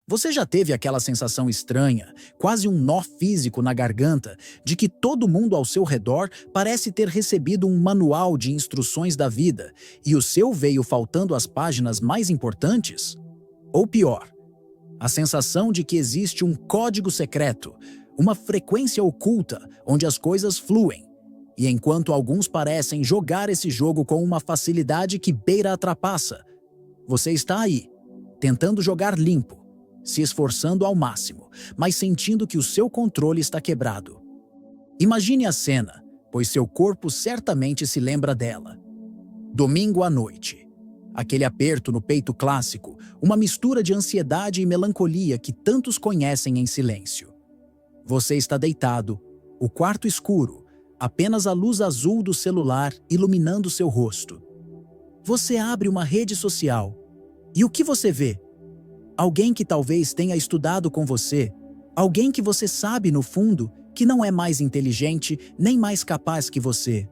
Você já teve aquela sensação estranha, quase um nó físico na garganta, de que todo mundo ao seu redor parece ter recebido um manual de instruções da vida e o seu veio faltando as páginas mais importantes? Ou pior, a sensação de que existe um código secreto, uma frequência oculta onde as coisas fluem, e enquanto alguns parecem jogar esse jogo com uma facilidade que beira a trapaça, você está aí, tentando jogar limpo, se esforçando ao máximo, mas sentindo que o seu controle está quebrado. Imagine a cena, pois seu corpo certamente se lembra dela. Domingo à noite. Aquele aperto no peito clássico, uma mistura de ansiedade e melancolia que tantos conhecem em silêncio. Você está deitado, o quarto escuro, apenas a luz azul do celular iluminando seu rosto. Você abre uma rede social. E o que você vê? Alguém que talvez tenha estudado com você, alguém que você sabe, no fundo, que não é mais inteligente nem mais capaz que você,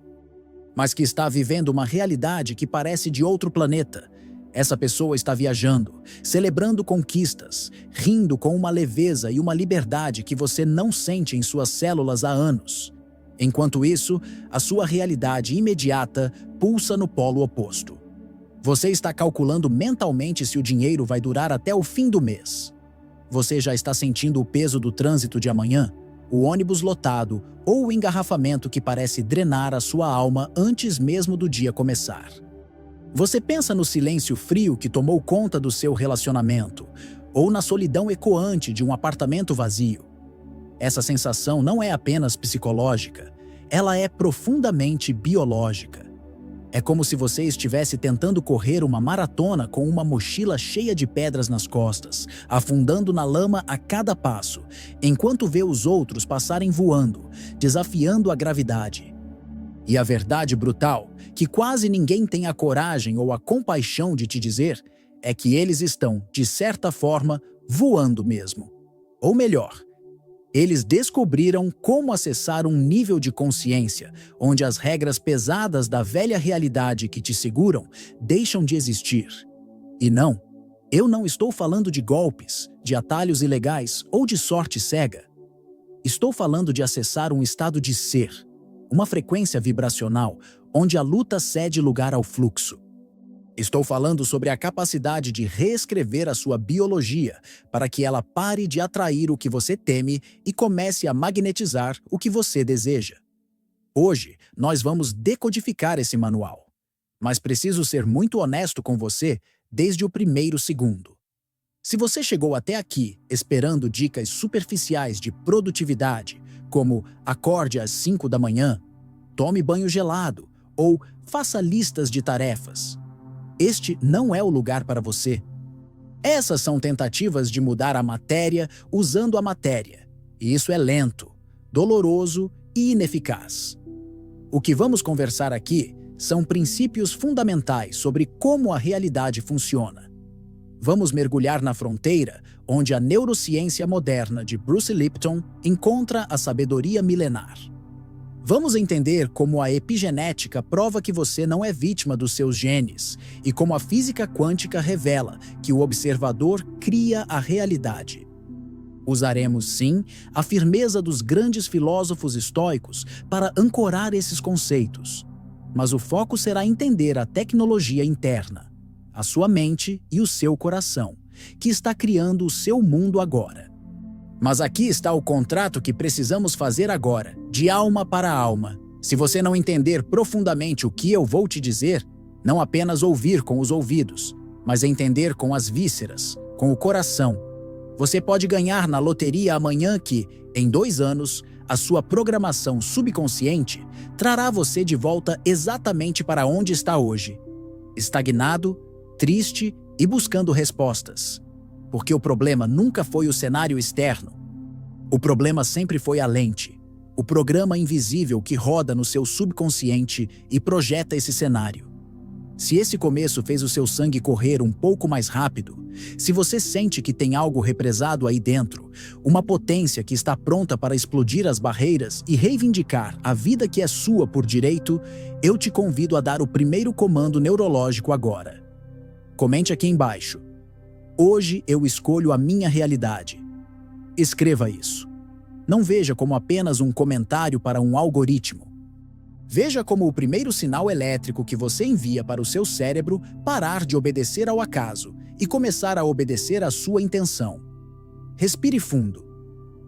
mas que está vivendo uma realidade que parece de outro planeta. Essa pessoa está viajando, celebrando conquistas, rindo com uma leveza e uma liberdade que você não sente em suas células há anos. Enquanto isso, a sua realidade imediata pulsa no polo oposto. Você está calculando mentalmente se o dinheiro vai durar até o fim do mês. Você já está sentindo o peso do trânsito de amanhã, o ônibus lotado ou o engarrafamento que parece drenar a sua alma antes mesmo do dia começar. Você pensa no silêncio frio que tomou conta do seu relacionamento, ou na solidão ecoante de um apartamento vazio. Essa sensação não é apenas psicológica, ela é profundamente biológica. É como se você estivesse tentando correr uma maratona com uma mochila cheia de pedras nas costas, afundando na lama a cada passo, enquanto vê os outros passarem voando, desafiando a gravidade. E a verdade brutal, que quase ninguém tem a coragem ou a compaixão de te dizer, é que eles estão, de certa forma, voando mesmo. Ou melhor, eles descobriram como acessar um nível de consciência onde as regras pesadas da velha realidade que te seguram deixam de existir. E não, eu não estou falando de golpes, de atalhos ilegais ou de sorte cega. Estou falando de acessar um estado de ser, uma frequência vibracional onde a luta cede lugar ao fluxo. Estou falando sobre a capacidade de reescrever a sua biologia para que ela pare de atrair o que você teme e comece a magnetizar o que você deseja. Hoje, nós vamos decodificar esse manual. Mas preciso ser muito honesto com você desde o primeiro segundo. Se você chegou até aqui esperando dicas superficiais de produtividade, como acorde às 5 da manhã, tome banho gelado ou faça listas de tarefas, este não é o lugar para você. Essas são tentativas de mudar a matéria usando a matéria, e isso é lento, doloroso e ineficaz. O que vamos conversar aqui são princípios fundamentais sobre como a realidade funciona. Vamos mergulhar na fronteira onde a neurociência moderna de Bruce Lipton encontra a sabedoria milenar. Vamos entender como a epigenética prova que você não é vítima dos seus genes e como a física quântica revela que o observador cria a realidade. Usaremos, sim, a firmeza dos grandes filósofos estoicos para ancorar esses conceitos, mas o foco será entender a tecnologia interna, a sua mente e o seu coração, que está criando o seu mundo agora. Mas aqui está o contrato que precisamos fazer agora, de alma para alma. Se você não entender profundamente o que eu vou te dizer, não apenas ouvir com os ouvidos, mas entender com as vísceras, com o coração, você pode ganhar na loteria amanhã que, em 2 anos, a sua programação subconsciente trará você de volta exatamente para onde está hoje. Estagnado, triste e buscando respostas. Porque o problema nunca foi o cenário externo. O problema sempre foi a lente, o programa invisível que roda no seu subconsciente e projeta esse cenário. Se esse começo fez o seu sangue correr um pouco mais rápido, se você sente que tem algo represado aí dentro, uma potência que está pronta para explodir as barreiras e reivindicar a vida que é sua por direito, eu te convido a dar o primeiro comando neurológico agora. Comente aqui embaixo. Hoje eu escolho a minha realidade. Escreva isso. Não veja como apenas um comentário para um algoritmo. Veja como o primeiro sinal elétrico que você envia para o seu cérebro parar de obedecer ao acaso e começar a obedecer à sua intenção. Respire fundo.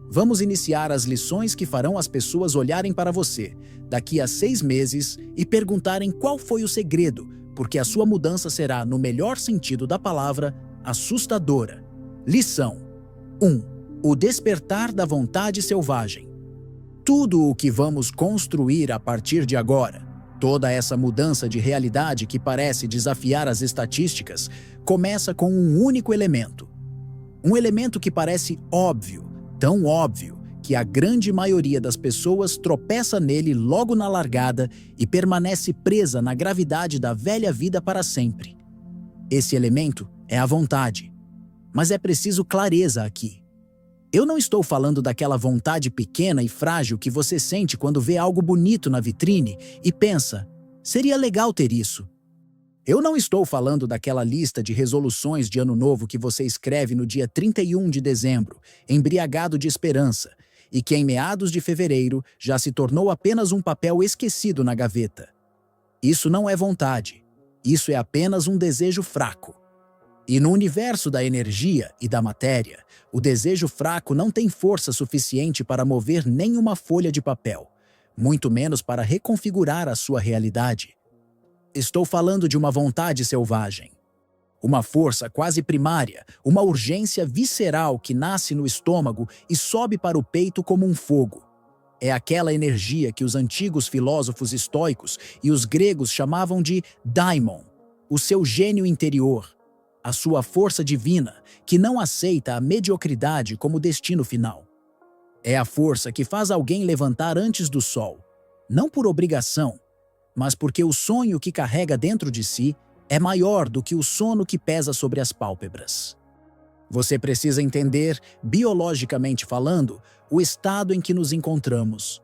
Vamos iniciar as lições que farão as pessoas olharem para você daqui a 6 meses e perguntarem qual foi o segredo, porque a sua mudança será, no melhor sentido da palavra, assustadora. Lição 1. O despertar da vontade selvagem. Tudo o que vamos construir a partir de agora, toda essa mudança de realidade que parece desafiar as estatísticas, começa com um único elemento. Um elemento que parece óbvio, tão óbvio, que a grande maioria das pessoas tropeça nele logo na largada e permanece presa na gravidade da velha vida para sempre. Esse elemento é a vontade. Mas é preciso clareza aqui. Eu não estou falando daquela vontade pequena e frágil que você sente quando vê algo bonito na vitrine e pensa, seria legal ter isso. Eu não estou falando daquela lista de resoluções de ano novo que você escreve no dia 31 de dezembro, embriagado de esperança, e que em meados de fevereiro já se tornou apenas um papel esquecido na gaveta. Isso não é vontade. Isso é apenas um desejo fraco. E no universo da energia e da matéria, o desejo fraco não tem força suficiente para mover nenhuma folha de papel, muito menos para reconfigurar a sua realidade. Estou falando de uma vontade selvagem. Uma força quase primária, uma urgência visceral que nasce no estômago e sobe para o peito como um fogo. É aquela energia que os antigos filósofos estoicos e os gregos chamavam de daimon, o seu gênio interior, a sua força divina, que não aceita a mediocridade como destino final. É a força que faz alguém levantar antes do sol, não por obrigação, mas porque o sonho que carrega dentro de si é maior do que o sono que pesa sobre as pálpebras. Você precisa entender, biologicamente falando, o estado em que nos encontramos.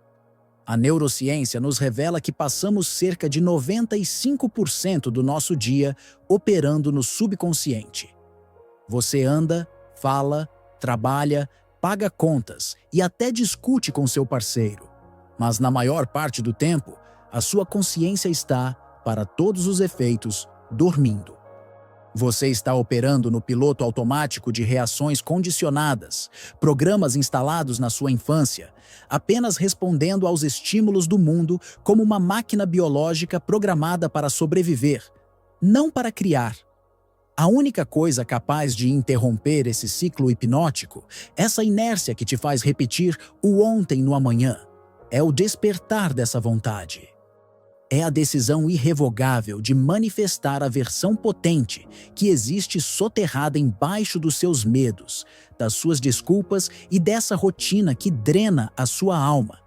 A neurociência nos revela que passamos cerca de 95% do nosso dia operando no subconsciente. Você anda, fala, trabalha, paga contas e até discute com seu parceiro. Mas na maior parte do tempo, a sua consciência está, para todos os efeitos, dormindo. Você está operando no piloto automático de reações condicionadas, programas instalados na sua infância, apenas respondendo aos estímulos do mundo como uma máquina biológica programada para sobreviver, não para criar. A única coisa capaz de interromper esse ciclo hipnótico, essa inércia que te faz repetir o ontem no amanhã, é o despertar dessa vontade. É a decisão irrevogável de manifestar a versão potente que existe soterrada embaixo dos seus medos, das suas desculpas e dessa rotina que drena a sua alma.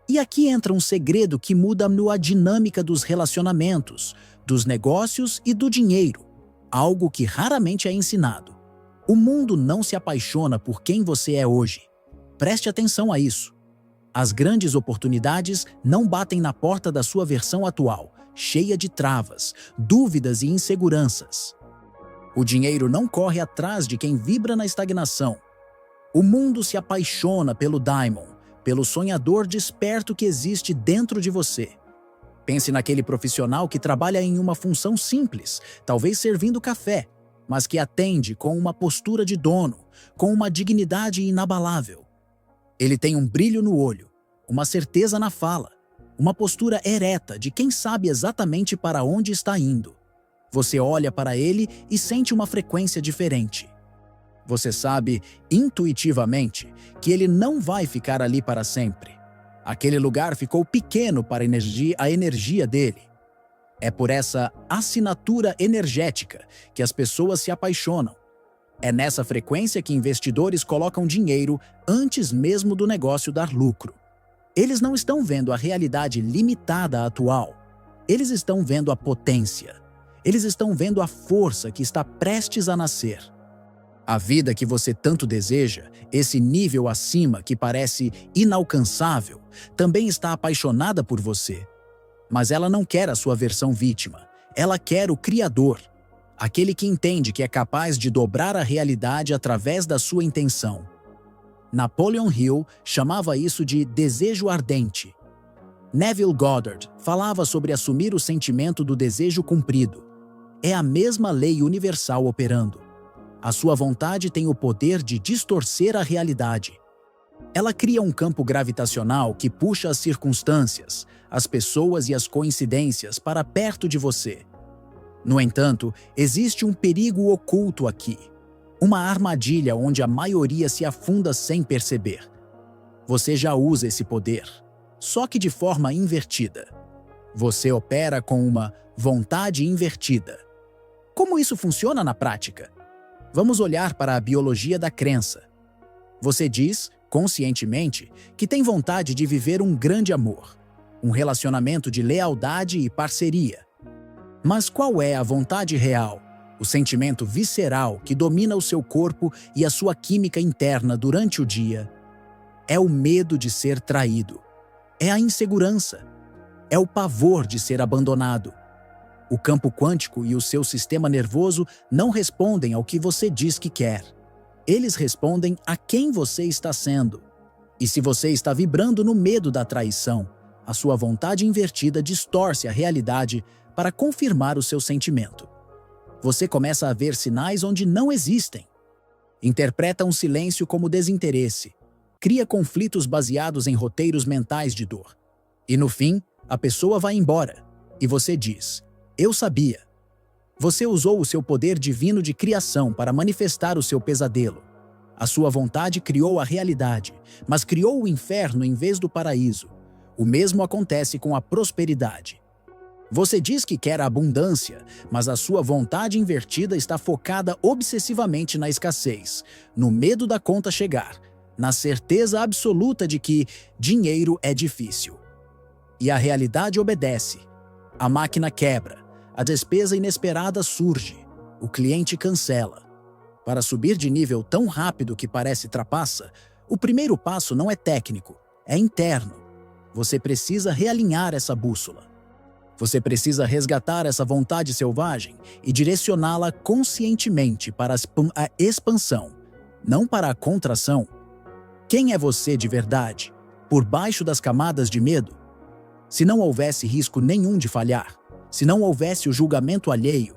E aqui entra um segredo que muda a dinâmica dos relacionamentos, dos negócios e do dinheiro, algo que raramente é ensinado. O mundo não se apaixona por quem você é hoje. Preste atenção a isso. As grandes oportunidades não batem na porta da sua versão atual, cheia de travas, dúvidas e inseguranças. O dinheiro não corre atrás de quem vibra na estagnação. O mundo se apaixona pelo daimon, pelo sonhador desperto que existe dentro de você. Pense naquele profissional que trabalha em uma função simples, talvez servindo café, mas que atende com uma postura de dono, com uma dignidade inabalável. Ele tem um brilho no olho, uma certeza na fala, uma postura ereta de quem sabe exatamente para onde está indo. Você olha para ele e sente uma frequência diferente. Você sabe, intuitivamente, que ele não vai ficar ali para sempre. Aquele lugar ficou pequeno para a energia dele. É por essa assinatura energética que as pessoas se apaixonam. É nessa frequência que investidores colocam dinheiro antes mesmo do negócio dar lucro. Eles não estão vendo a realidade limitada atual. Eles estão vendo a potência. Eles estão vendo a força que está prestes a nascer. A vida que você tanto deseja, esse nível acima que parece inalcançável, também está apaixonada por você. Mas ela não quer a sua versão vítima. Ela quer o Criador. aquele que entende que é capaz de dobrar a realidade através da sua intenção. Napoleon Hill chamava isso de desejo ardente. Neville Goddard falava sobre assumir o sentimento do desejo cumprido. É a mesma lei universal operando. A sua vontade tem o poder de distorcer a realidade. Ela cria um campo gravitacional que puxa as circunstâncias, as pessoas e as coincidências para perto de você. No entanto, existe um perigo oculto aqui. Uma armadilha onde a maioria se afunda sem perceber. Você já usa esse poder, só que de forma invertida. Você opera com uma vontade invertida. Como isso funciona na prática? Vamos olhar para a biologia da crença. Você diz, conscientemente, que tem vontade de viver um grande amor, um relacionamento de lealdade e parceria. Mas qual é a vontade real, o sentimento visceral que domina o seu corpo e a sua química interna durante o dia? É o medo de ser traído. É a insegurança. É o pavor de ser abandonado. O campo quântico e o seu sistema nervoso não respondem ao que você diz que quer. Eles respondem a quem você está sendo. E se você está vibrando no medo da traição, a sua vontade invertida distorce a realidade para confirmar o seu sentimento. Você começa a ver sinais onde não existem. Interpreta um silêncio como desinteresse. Cria conflitos baseados em roteiros mentais de dor. E no fim, a pessoa vai embora. E você diz: "Eu sabia." Você usou o seu poder divino de criação para manifestar o seu pesadelo. A sua vontade criou a realidade, mas criou o inferno em vez do paraíso. O mesmo acontece com a prosperidade. Você diz que quer a abundância, mas a sua vontade invertida está focada obsessivamente na escassez, no medo da conta chegar, na certeza absoluta de que dinheiro é difícil. E a realidade obedece. A máquina quebra, a despesa inesperada surge, o cliente cancela. Para subir de nível tão rápido que parece trapaça, o primeiro passo não é técnico, é interno. Você precisa realinhar essa bússola. Você precisa resgatar essa vontade selvagem e direcioná-la conscientemente para a expansão, não para a contração. Quem é você de verdade, por baixo das camadas de medo? Se não houvesse risco nenhum de falhar, se não houvesse o julgamento alheio,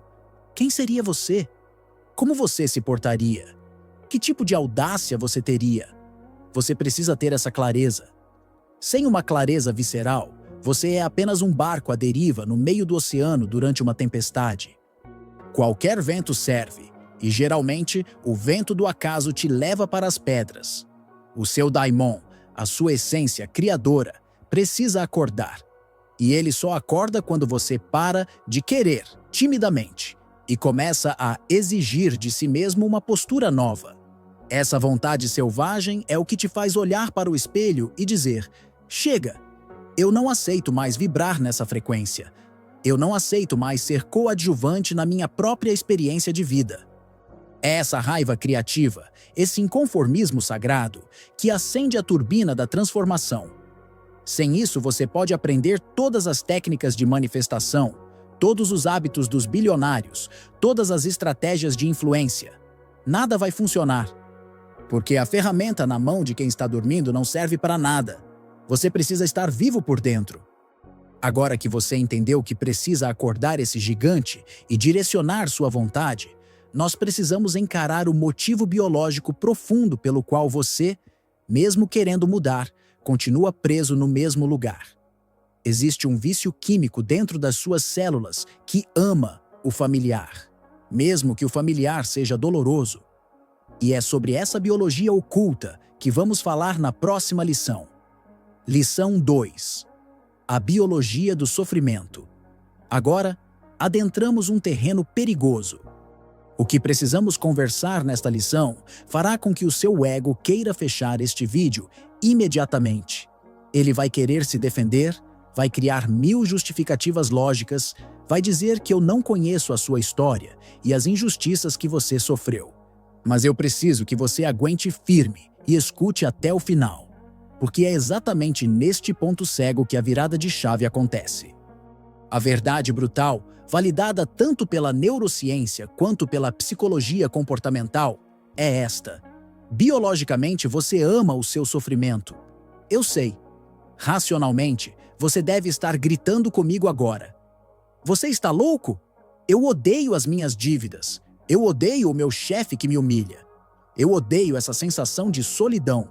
quem seria você? Como você se portaria? Que tipo de audácia você teria? Você precisa ter essa clareza. Sem uma clareza visceral, você é apenas um barco à deriva no meio do oceano durante uma tempestade. Qualquer vento serve, e geralmente o vento do acaso te leva para as pedras. O seu daimon, a sua essência criadora, precisa acordar. E ele só acorda quando você para de querer, timidamente, e começa a exigir de si mesmo uma postura nova. Essa vontade selvagem é o que te faz olhar para o espelho e dizer: "Chega! Eu não aceito mais vibrar nessa frequência. Eu não aceito mais ser coadjuvante na minha própria experiência de vida." É essa raiva criativa, esse inconformismo sagrado, que acende a turbina da transformação. Sem isso, você pode aprender todas as técnicas de manifestação, todos os hábitos dos bilionários, todas as estratégias de influência. Nada vai funcionar. Porque a ferramenta na mão de quem está dormindo não serve para nada. Você precisa estar vivo por dentro. Agora que você entendeu que precisa acordar esse gigante e direcionar sua vontade, nós precisamos encarar o motivo biológico profundo pelo qual você, mesmo querendo mudar, continua preso no mesmo lugar. Existe um vício químico dentro das suas células que ama o familiar, mesmo que o familiar seja doloroso. E é sobre essa biologia oculta que vamos falar na próxima lição. Lição 2. A biologia do sofrimento. Agora, adentramos um terreno perigoso. O que precisamos conversar nesta lição fará com que o seu ego queira fechar este vídeo imediatamente. Ele vai querer se defender, vai criar 1000 justificativas lógicas, vai dizer que eu não conheço a sua história e as injustiças que você sofreu. Mas eu preciso que você aguente firme e escute até o final, porque é exatamente neste ponto cego que a virada de chave acontece. A verdade brutal validada tanto pela neurociência quanto pela psicologia comportamental, é esta: biologicamente você ama o seu sofrimento. Eu sei. Racionalmente, você deve estar gritando comigo agora. Você está louco? Eu odeio as minhas dívidas. Eu odeio o meu chefe que me humilha. Eu odeio essa sensação de solidão.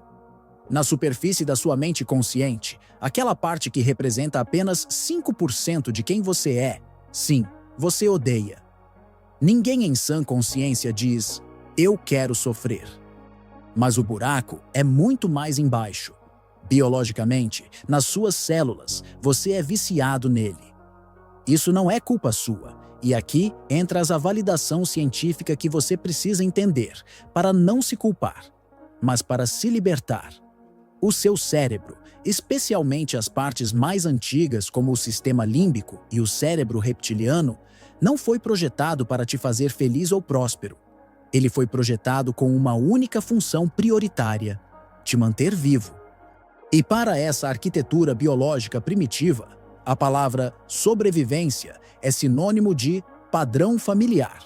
Na superfície da sua mente consciente, aquela parte que representa apenas 5% de quem você é, sim, você odeia. Ninguém em sã consciência diz, eu quero sofrer. Mas o buraco é muito mais embaixo. Biologicamente, nas suas células, você é viciado nele. Isso não é culpa sua, e aqui entra a validação científica que você precisa entender para não se culpar, mas para se libertar. O seu cérebro, especialmente as partes mais antigas como o sistema límbico e o cérebro reptiliano, não foi projetado para te fazer feliz ou próspero. Ele foi projetado com uma única função prioritária: te manter vivo. E para essa arquitetura biológica primitiva, a palavra sobrevivência é sinônimo de padrão familiar.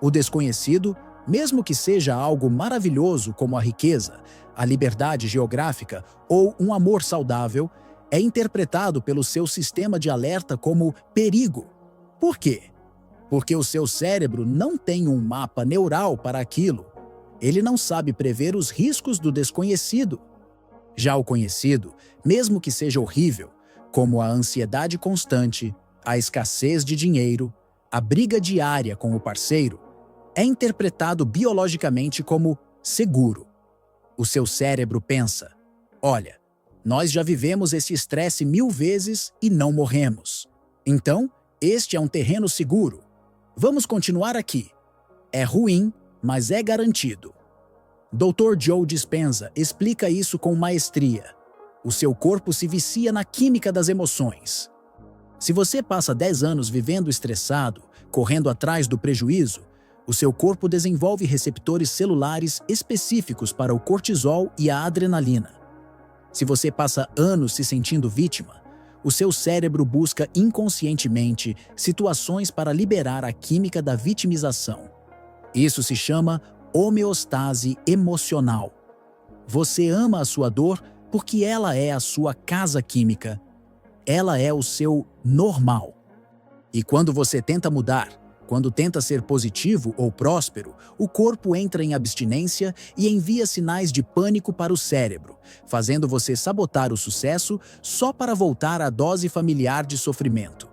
O desconhecido, mesmo que seja algo maravilhoso como a riqueza, a liberdade geográfica ou um amor saudável, é interpretado pelo seu sistema de alerta como perigo. Por quê? Porque o seu cérebro não tem um mapa neural para aquilo. Ele não sabe prever os riscos do desconhecido. Já o conhecido, mesmo que seja horrível, como a ansiedade constante, a escassez de dinheiro, a briga diária com o parceiro, é interpretado biologicamente como seguro. O seu cérebro pensa, olha, nós já vivemos esse estresse 1000 vezes e não morremos. Então, este é um terreno seguro. Vamos continuar aqui. É ruim, mas é garantido. Dr. Joe Dispenza explica isso com maestria. O seu corpo se vicia na química das emoções. Se você passa 10 anos vivendo estressado, correndo atrás do prejuízo, o seu corpo desenvolve receptores celulares específicos para o cortisol e a adrenalina. Se você passa anos se sentindo vítima, o seu cérebro busca inconscientemente situações para liberar a química da vitimização. Isso se chama homeostase emocional. Você ama a sua dor porque ela é a sua casa química. Ela é o seu normal. E quando você tenta mudar, quando tenta ser positivo ou próspero, o corpo entra em abstinência e envia sinais de pânico para o cérebro, fazendo você sabotar o sucesso só para voltar à dose familiar de sofrimento.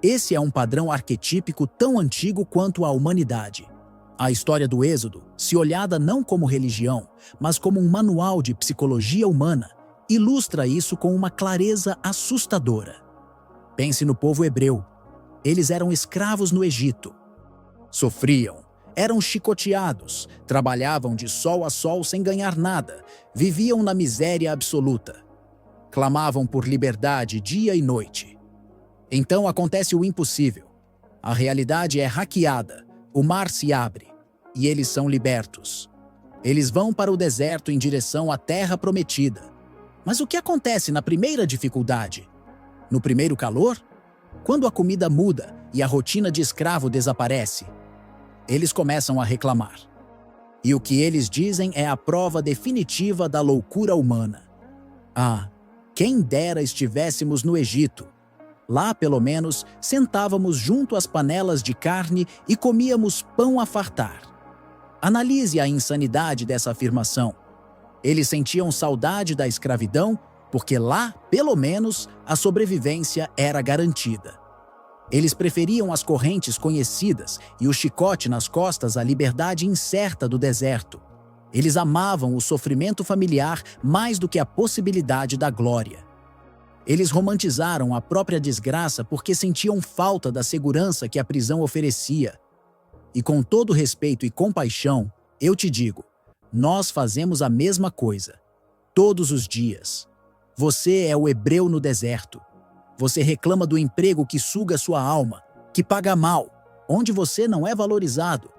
Esse é um padrão arquetípico tão antigo quanto a humanidade. A história do Êxodo, se olhada não como religião, mas como um manual de psicologia humana, ilustra isso com uma clareza assustadora. Pense no povo hebreu. Eles eram escravos no Egito. Sofriam, eram chicoteados, trabalhavam de sol a sol sem ganhar nada, viviam na miséria absoluta. Clamavam por liberdade dia e noite. Então acontece o impossível. A realidade é hackeada, o mar se abre, e eles são libertos. Eles vão para o deserto em direção à terra prometida. Mas o que acontece na primeira dificuldade? No primeiro calor? Quando a comida muda e a rotina de escravo desaparece, eles começam a reclamar. E o que eles dizem é a prova definitiva da loucura humana. Ah, quem dera estivéssemos no Egito. Lá, pelo menos, sentávamos junto às panelas de carne e comíamos pão a fartar. Analise a insanidade dessa afirmação. Eles sentiam saudade da escravidão porque lá, pelo menos, a sobrevivência era garantida. Eles preferiam as correntes conhecidas e o chicote nas costas à liberdade incerta do deserto. Eles amavam o sofrimento familiar mais do que a possibilidade da glória. Eles romantizaram a própria desgraça porque sentiam falta da segurança que a prisão oferecia. E com todo respeito e compaixão, eu te digo, nós fazemos a mesma coisa, todos os dias. Você é o hebreu no deserto. Você reclama do emprego que suga sua alma, que paga mal, onde você não é valorizado.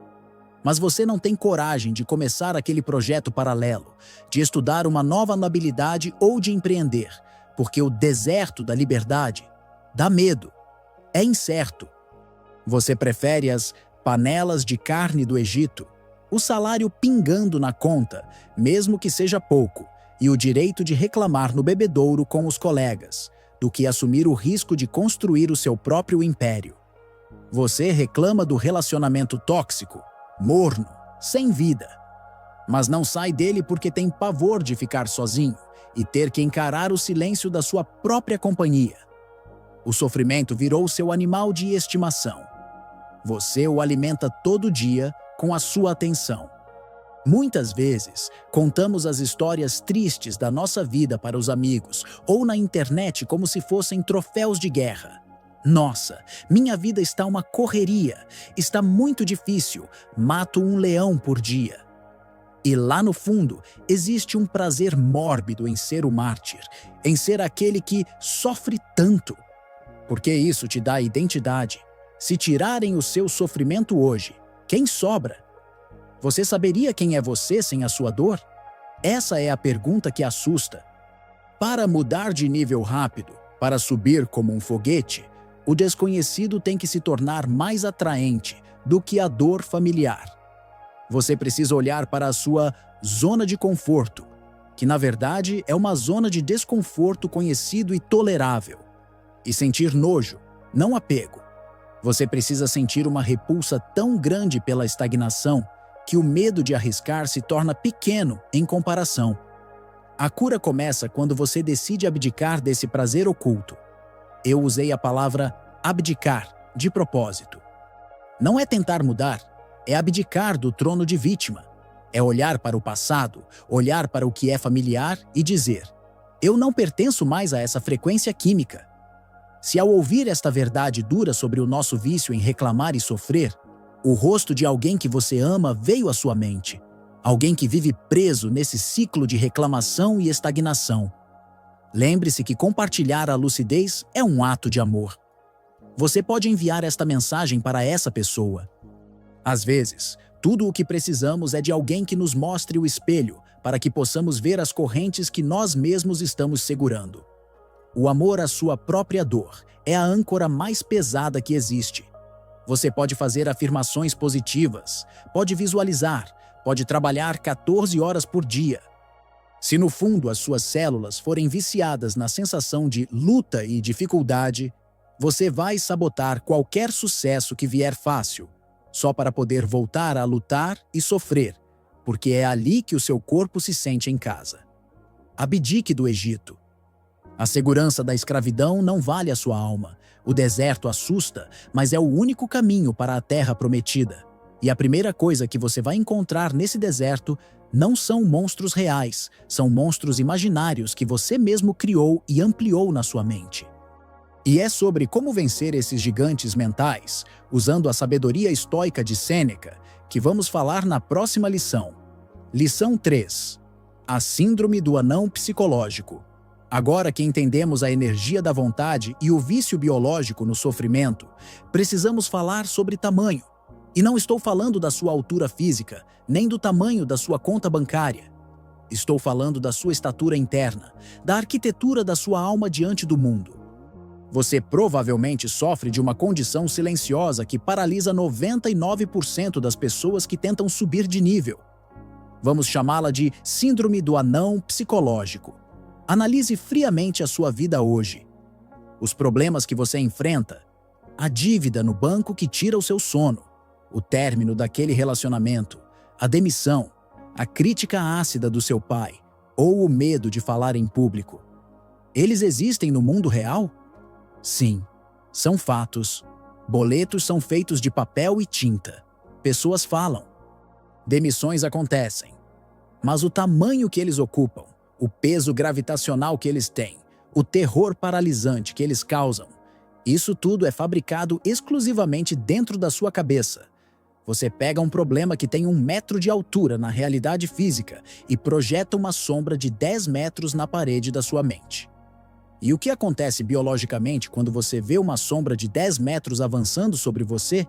Mas você não tem coragem de começar aquele projeto paralelo, de estudar uma nova habilidade ou de empreender, porque o deserto da liberdade dá medo, é incerto. Você prefere as panelas de carne do Egito, o salário pingando na conta, mesmo que seja pouco, e o direito de reclamar no bebedouro com os colegas, do que assumir o risco de construir o seu próprio império. Você reclama do relacionamento tóxico, morno, sem vida, mas não sai dele porque tem pavor de ficar sozinho e ter que encarar o silêncio da sua própria companhia. O sofrimento virou seu animal de estimação. Você o alimenta todo dia com a sua atenção. Muitas vezes, contamos as histórias tristes da nossa vida para os amigos ou na internet como se fossem troféus de guerra. Nossa, minha vida está uma correria, está muito difícil, mato um leão por dia. E lá no fundo, existe um prazer mórbido em ser o mártir, em ser aquele que sofre tanto. Porque isso te dá identidade. Se tirarem o seu sofrimento hoje, quem sobra? Você saberia quem é você sem a sua dor? Essa é a pergunta que assusta. Para mudar de nível rápido, para subir como um foguete, o desconhecido tem que se tornar mais atraente do que a dor familiar. Você precisa olhar para a sua zona de conforto, que na verdade é uma zona de desconforto conhecido e tolerável, e sentir nojo, não apego. Você precisa sentir uma repulsa tão grande pela estagnação que o medo de arriscar se torna pequeno em comparação. A cura começa quando você decide abdicar desse prazer oculto. Eu usei a palavra abdicar de propósito. Não é tentar mudar, é abdicar do trono de vítima. É olhar para o passado, olhar para o que é familiar e dizer: eu não pertenço mais a essa frequência química. Se ao ouvir esta verdade dura sobre o nosso vício em reclamar e sofrer, o rosto de alguém que você ama veio à sua mente. Alguém que vive preso nesse ciclo de reclamação e estagnação. Lembre-se que compartilhar a lucidez é um ato de amor. Você pode enviar esta mensagem para essa pessoa. Às vezes, tudo o que precisamos é de alguém que nos mostre o espelho para que possamos ver as correntes que nós mesmos estamos segurando. O amor à sua própria dor é a âncora mais pesada que existe. Você pode fazer afirmações positivas, pode visualizar, pode trabalhar 14 horas por dia. Se no fundo as suas células forem viciadas na sensação de luta e dificuldade, você vai sabotar qualquer sucesso que vier fácil, só para poder voltar a lutar e sofrer, porque é ali que o seu corpo se sente em casa. Abdique do Egito. A segurança da escravidão não vale a sua alma. O deserto assusta, mas é o único caminho para a terra prometida. E a primeira coisa que você vai encontrar nesse deserto não são monstros reais, são monstros imaginários que você mesmo criou e ampliou na sua mente. E é sobre como vencer esses gigantes mentais, usando a sabedoria estoica de Sêneca, que vamos falar na próxima lição. Lição 3. A síndrome do anão psicológico. Agora que entendemos a energia da vontade e o vício biológico no sofrimento, precisamos falar sobre tamanho. E não estou falando da sua altura física, nem do tamanho da sua conta bancária. Estou falando da sua estatura interna, da arquitetura da sua alma diante do mundo. Você provavelmente sofre de uma condição silenciosa que paralisa 99% das pessoas que tentam subir de nível. Vamos chamá-la de síndrome do anão psicológico. Analise friamente a sua vida hoje. Os problemas que você enfrenta, a dívida no banco que tira o seu sono, o término daquele relacionamento, a demissão, a crítica ácida do seu pai ou o medo de falar em público. Eles existem no mundo real? Sim, são fatos. Boletos são feitos de papel e tinta. Pessoas falam. Demissões acontecem. Mas o tamanho que eles ocupam, o peso gravitacional que eles têm, o terror paralisante que eles causam, isso tudo é fabricado exclusivamente dentro da sua cabeça. Você pega um problema que tem 1 metro de altura na realidade física e projeta uma sombra de 10 metros na parede da sua mente. E o que acontece biologicamente quando você vê uma sombra de 10 metros avançando sobre você?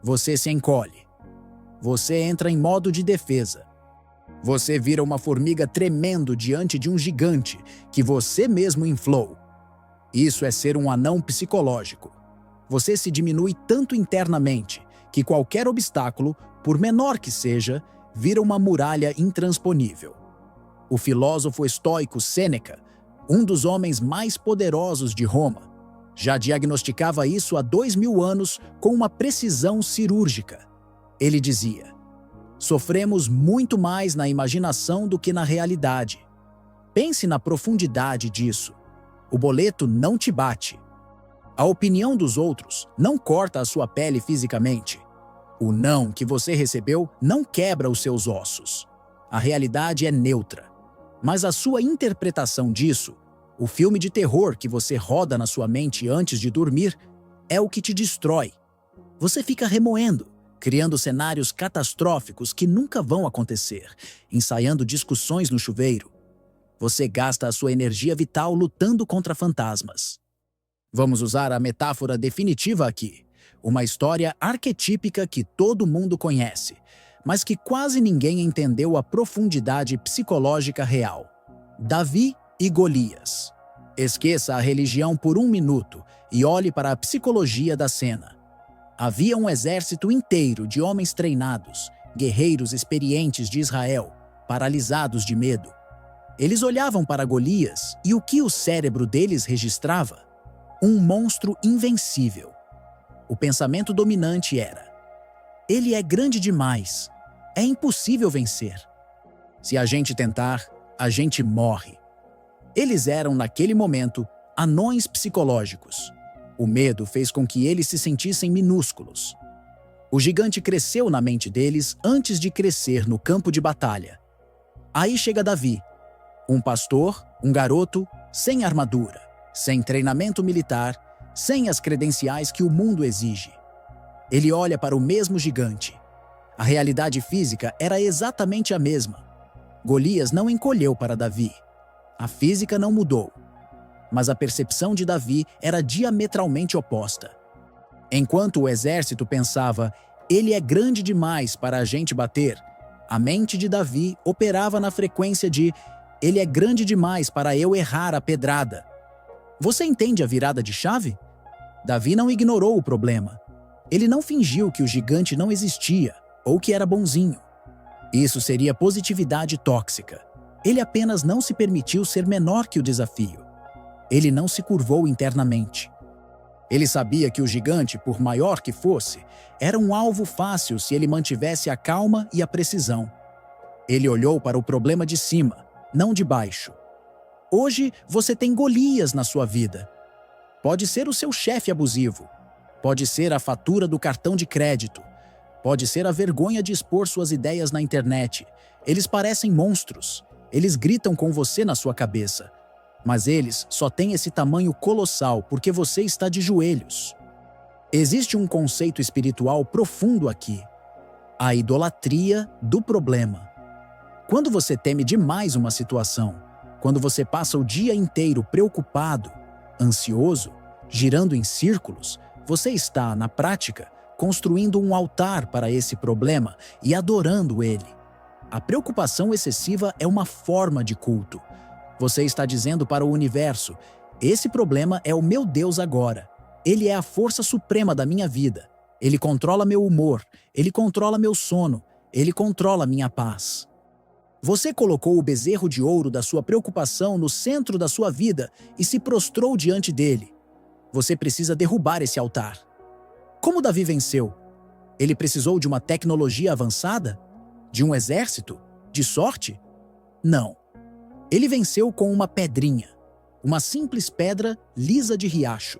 Você se encolhe. Você entra em modo de defesa. Você vira uma formiga tremendo diante de um gigante que você mesmo inflou. Isso é ser um anão psicológico. você se diminui tanto internamente que qualquer obstáculo, por menor que seja, vira uma muralha intransponível. O filósofo estoico Sêneca, um dos homens mais poderosos de Roma, já diagnosticava isso há 2000 anos com uma precisão cirúrgica. Ele dizia: sofremos muito mais na imaginação do que na realidade. Pense na profundidade disso. O boleto não te bate. A opinião dos outros não corta a sua pele fisicamente. O não que você recebeu não quebra os seus ossos. A realidade é neutra. Mas a sua interpretação disso, o filme de terror que você roda na sua mente antes de dormir, é o que te destrói. Você fica remoendo, criando cenários catastróficos que nunca vão acontecer, ensaiando discussões no chuveiro. Você gasta a sua energia vital lutando contra fantasmas. Vamos usar a metáfora definitiva aqui. Uma história arquetípica que todo mundo conhece, mas que quase ninguém entendeu a profundidade psicológica real. Davi e Golias. Esqueça a religião por um minuto e olhe para a psicologia da cena. Havia um exército inteiro de homens treinados, guerreiros experientes de Israel, paralisados de medo. Eles olhavam para Golias e o que o cérebro deles registrava? Um monstro invencível. O pensamento dominante era: ele é grande demais, é impossível vencer. Se a gente tentar, a gente morre. Eles eram, naquele momento, anões psicológicos. O medo fez com que eles se sentissem minúsculos. O gigante cresceu na mente deles antes de crescer no campo de batalha. Aí chega Davi, um pastor, um garoto, sem armadura, sem treinamento militar, sem as credenciais que o mundo exige. Ele olha para o mesmo gigante. A realidade física era exatamente a mesma. Golias não encolheu para Davi. A física não mudou. Mas a percepção de Davi era diametralmente oposta. Enquanto o exército pensava, ele é grande demais para a gente bater, a mente de Davi operava na frequência de, ele é grande demais para eu errar a pedrada. Você entende a virada de chave? Davi não ignorou o problema. Ele não fingiu que o gigante não existia ou que era bonzinho. Isso seria positividade tóxica. Ele apenas não se permitiu ser menor que o desafio. Ele não se curvou internamente. Ele sabia que o gigante, por maior que fosse, era um alvo fácil se ele mantivesse a calma e a precisão. Ele olhou para o problema de cima, não de baixo. Hoje você tem Golias na sua vida. Pode ser o seu chefe abusivo. Pode ser a fatura do cartão de crédito. Pode ser a vergonha de expor suas ideias na internet. Eles parecem monstros. Eles gritam com você na sua cabeça. Mas eles só têm esse tamanho colossal porque você está de joelhos. Existe um conceito espiritual profundo aqui: a idolatria do problema. Quando você teme demais uma situação, quando você passa o dia inteiro preocupado, ansioso, girando em círculos, você está, na prática, construindo um altar para esse problema e adorando ele. A preocupação excessiva é uma forma de culto. Você está dizendo para o universo: esse problema é o meu Deus agora. Ele é a força suprema da minha vida. Ele controla meu humor, ele controla meu sono, ele controla minha paz. Você colocou o bezerro de ouro da sua preocupação no centro da sua vida e se prostrou diante dele. Você precisa derrubar esse altar. Como Davi venceu? Ele precisou de uma tecnologia avançada? De um exército? De sorte? Não. Ele venceu com uma pedrinha, uma simples pedra lisa de riacho.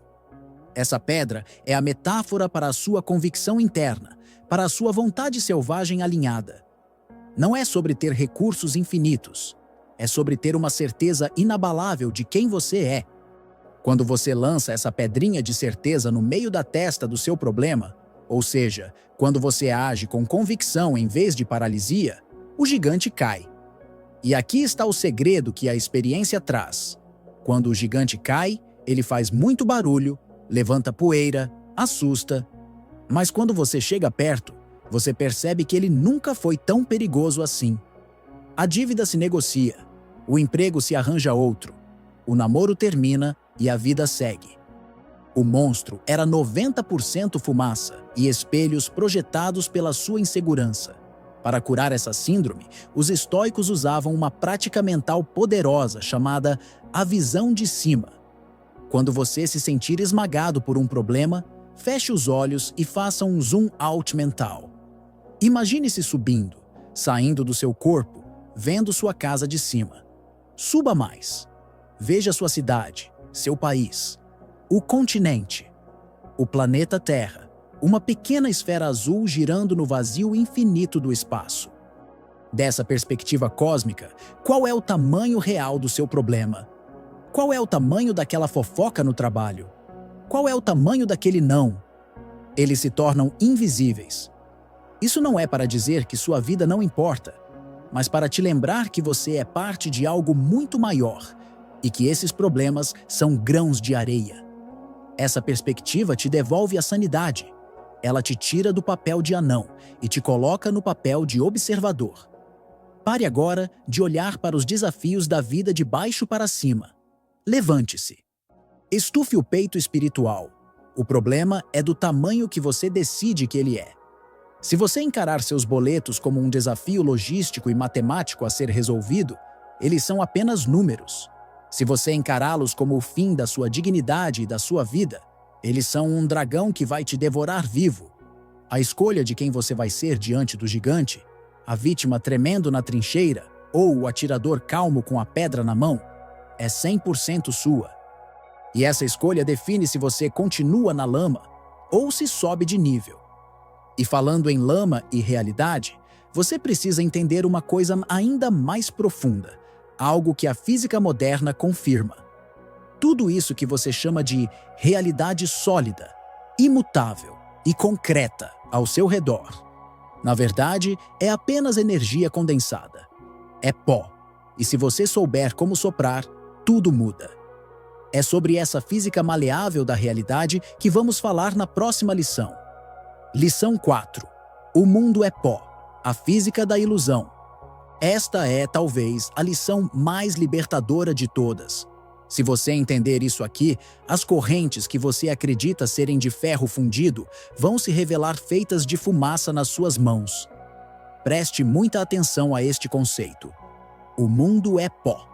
Essa pedra é a metáfora para a sua convicção interna, para a sua vontade selvagem alinhada. Não é sobre ter recursos infinitos, é sobre ter uma certeza inabalável de quem você é. Quando você lança essa pedrinha de certeza no meio da testa do seu problema, ou seja, quando você age com convicção em vez de paralisia, o gigante cai. E aqui está o segredo que a experiência traz. Quando o gigante cai, ele faz muito barulho, levanta poeira, assusta. Mas quando você chega perto, você percebe que ele nunca foi tão perigoso assim. A dívida se negocia, o emprego se arranja outro, o namoro termina e a vida segue. O monstro era 90% fumaça e espelhos projetados pela sua insegurança. Para curar essa síndrome, os estoicos usavam uma prática mental poderosa chamada a visão de cima. Quando você se sentir esmagado por um problema, feche os olhos e faça um zoom out mental. Imagine-se subindo, saindo do seu corpo, vendo sua casa de cima. Suba mais. Veja sua cidade, seu país, o continente, o planeta Terra, uma pequena esfera azul girando no vazio infinito do espaço. Dessa perspectiva cósmica, qual é o tamanho real do seu problema? Qual é o tamanho daquela fofoca no trabalho? Qual é o tamanho daquele não? Eles se tornam invisíveis. Isso não é para dizer que sua vida não importa, mas para te lembrar que você é parte de algo muito maior e que esses problemas são grãos de areia. Essa perspectiva te devolve a sanidade. Ela te tira do papel de anão e te coloca no papel de observador. Pare agora de olhar para os desafios da vida de baixo para cima. Levante-se. Estufe o peito espiritual. O problema é do tamanho que você decide que ele é. Se você encarar seus boletos como um desafio logístico e matemático a ser resolvido, eles são apenas números. Se você encará-los como o fim da sua dignidade e da sua vida, eles são um dragão que vai te devorar vivo. A escolha de quem você vai ser diante do gigante, a vítima tremendo na trincheira ou o atirador calmo com a pedra na mão, é 100% sua. E essa escolha define se você continua na lama ou se sobe de nível. E falando em lama e realidade, você precisa entender uma coisa ainda mais profunda, algo que a física moderna confirma. Tudo isso que você chama de realidade sólida, imutável e concreta ao seu redor, na verdade, é apenas energia condensada. É pó. E se você souber como soprar, tudo muda. É sobre essa física maleável da realidade que vamos falar na próxima lição. Lição 4. O mundo é pó. A física da ilusão. Esta é, talvez, a lição mais libertadora de todas. Se você entender isso aqui, as correntes que você acredita serem de ferro fundido vão se revelar feitas de fumaça nas suas mãos. Preste muita atenção a este conceito. O mundo é pó.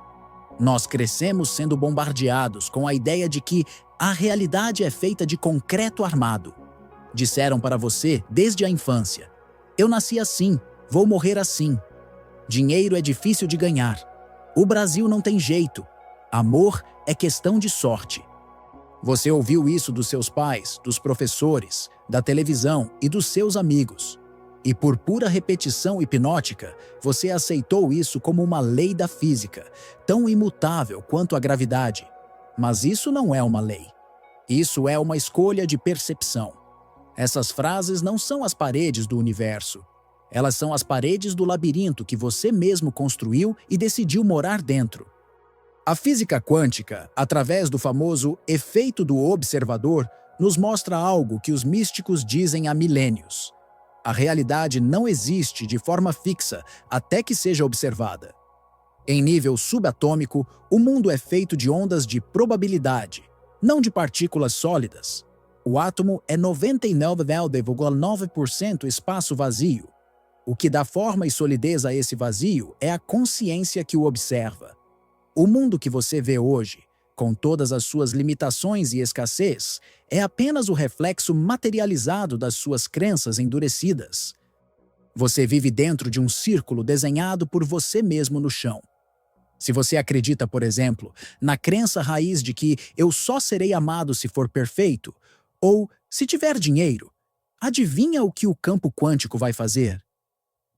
Nós crescemos sendo bombardeados com a ideia de que a realidade é feita de concreto armado. Disseram para você desde a infância: eu nasci assim, vou morrer assim. Dinheiro é difícil de ganhar. O Brasil não tem jeito. Amor é questão de sorte. Você ouviu isso dos seus pais, dos professores, da televisão e dos seus amigos. E por pura repetição hipnótica, você aceitou isso como uma lei da física, tão imutável quanto a gravidade. Mas isso não é uma lei. Isso é uma escolha de percepção. Essas frases não são as paredes do universo. Elas são as paredes do labirinto que você mesmo construiu e decidiu morar dentro. A física quântica, através do famoso efeito do observador, nos mostra algo que os místicos dizem há milênios. A realidade não existe de forma fixa até que seja observada. Em nível subatômico, o mundo é feito de ondas de probabilidade, não de partículas sólidas. O átomo é 99,9% espaço vazio. O que dá forma e solidez a esse vazio é a consciência que o observa. O mundo que você vê hoje, com todas as suas limitações e escassez, é apenas o reflexo materializado das suas crenças endurecidas. Você vive dentro de um círculo desenhado por você mesmo no chão. Se você acredita, por exemplo, na crença raiz de que eu só serei amado se for perfeito, ou se tiver dinheiro, adivinha o que o campo quântico vai fazer?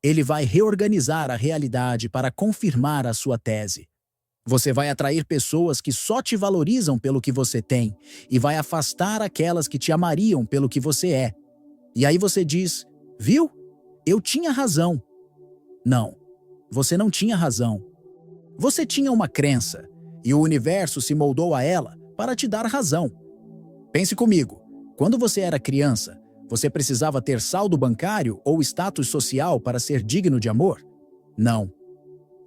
Ele vai reorganizar a realidade para confirmar a sua tese. Você vai atrair pessoas que só te valorizam pelo que você tem e vai afastar aquelas que te amariam pelo que você é. E aí você diz, viu? Eu tinha razão. Não, você não tinha razão. Você tinha uma crença e o universo se moldou a ela para te dar razão. Pense comigo, quando você era criança, você precisava ter saldo bancário ou status social para ser digno de amor? Não.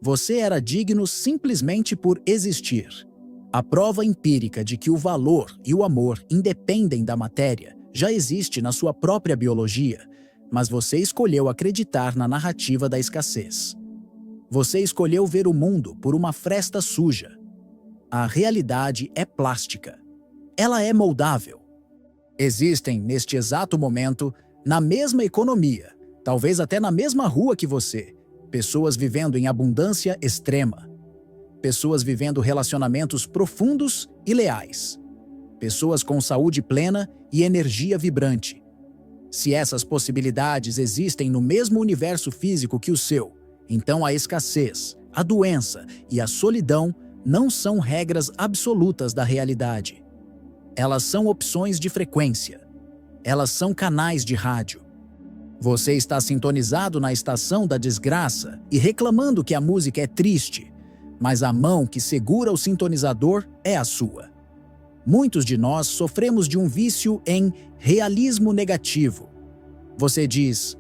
Você era digno simplesmente por existir. A prova empírica de que o valor e o amor independem da matéria já existe na sua própria biologia, mas você escolheu acreditar na narrativa da escassez. Você escolheu ver o mundo por uma fresta suja. A realidade é plástica. Ela é moldável. Existem, neste exato momento, na mesma economia, talvez até na mesma rua que você, pessoas vivendo em abundância extrema. Pessoas vivendo relacionamentos profundos e leais. Pessoas com saúde plena e energia vibrante. Se essas possibilidades existem no mesmo universo físico que o seu, então a escassez, a doença e a solidão não são regras absolutas da realidade. Elas são opções de frequência. Elas são canais de rádio. Você está sintonizado na estação da desgraça e reclamando que a música é triste, mas a mão que segura o sintonizador é a sua. Muitos de nós sofremos de um vício em realismo negativo. Você diz: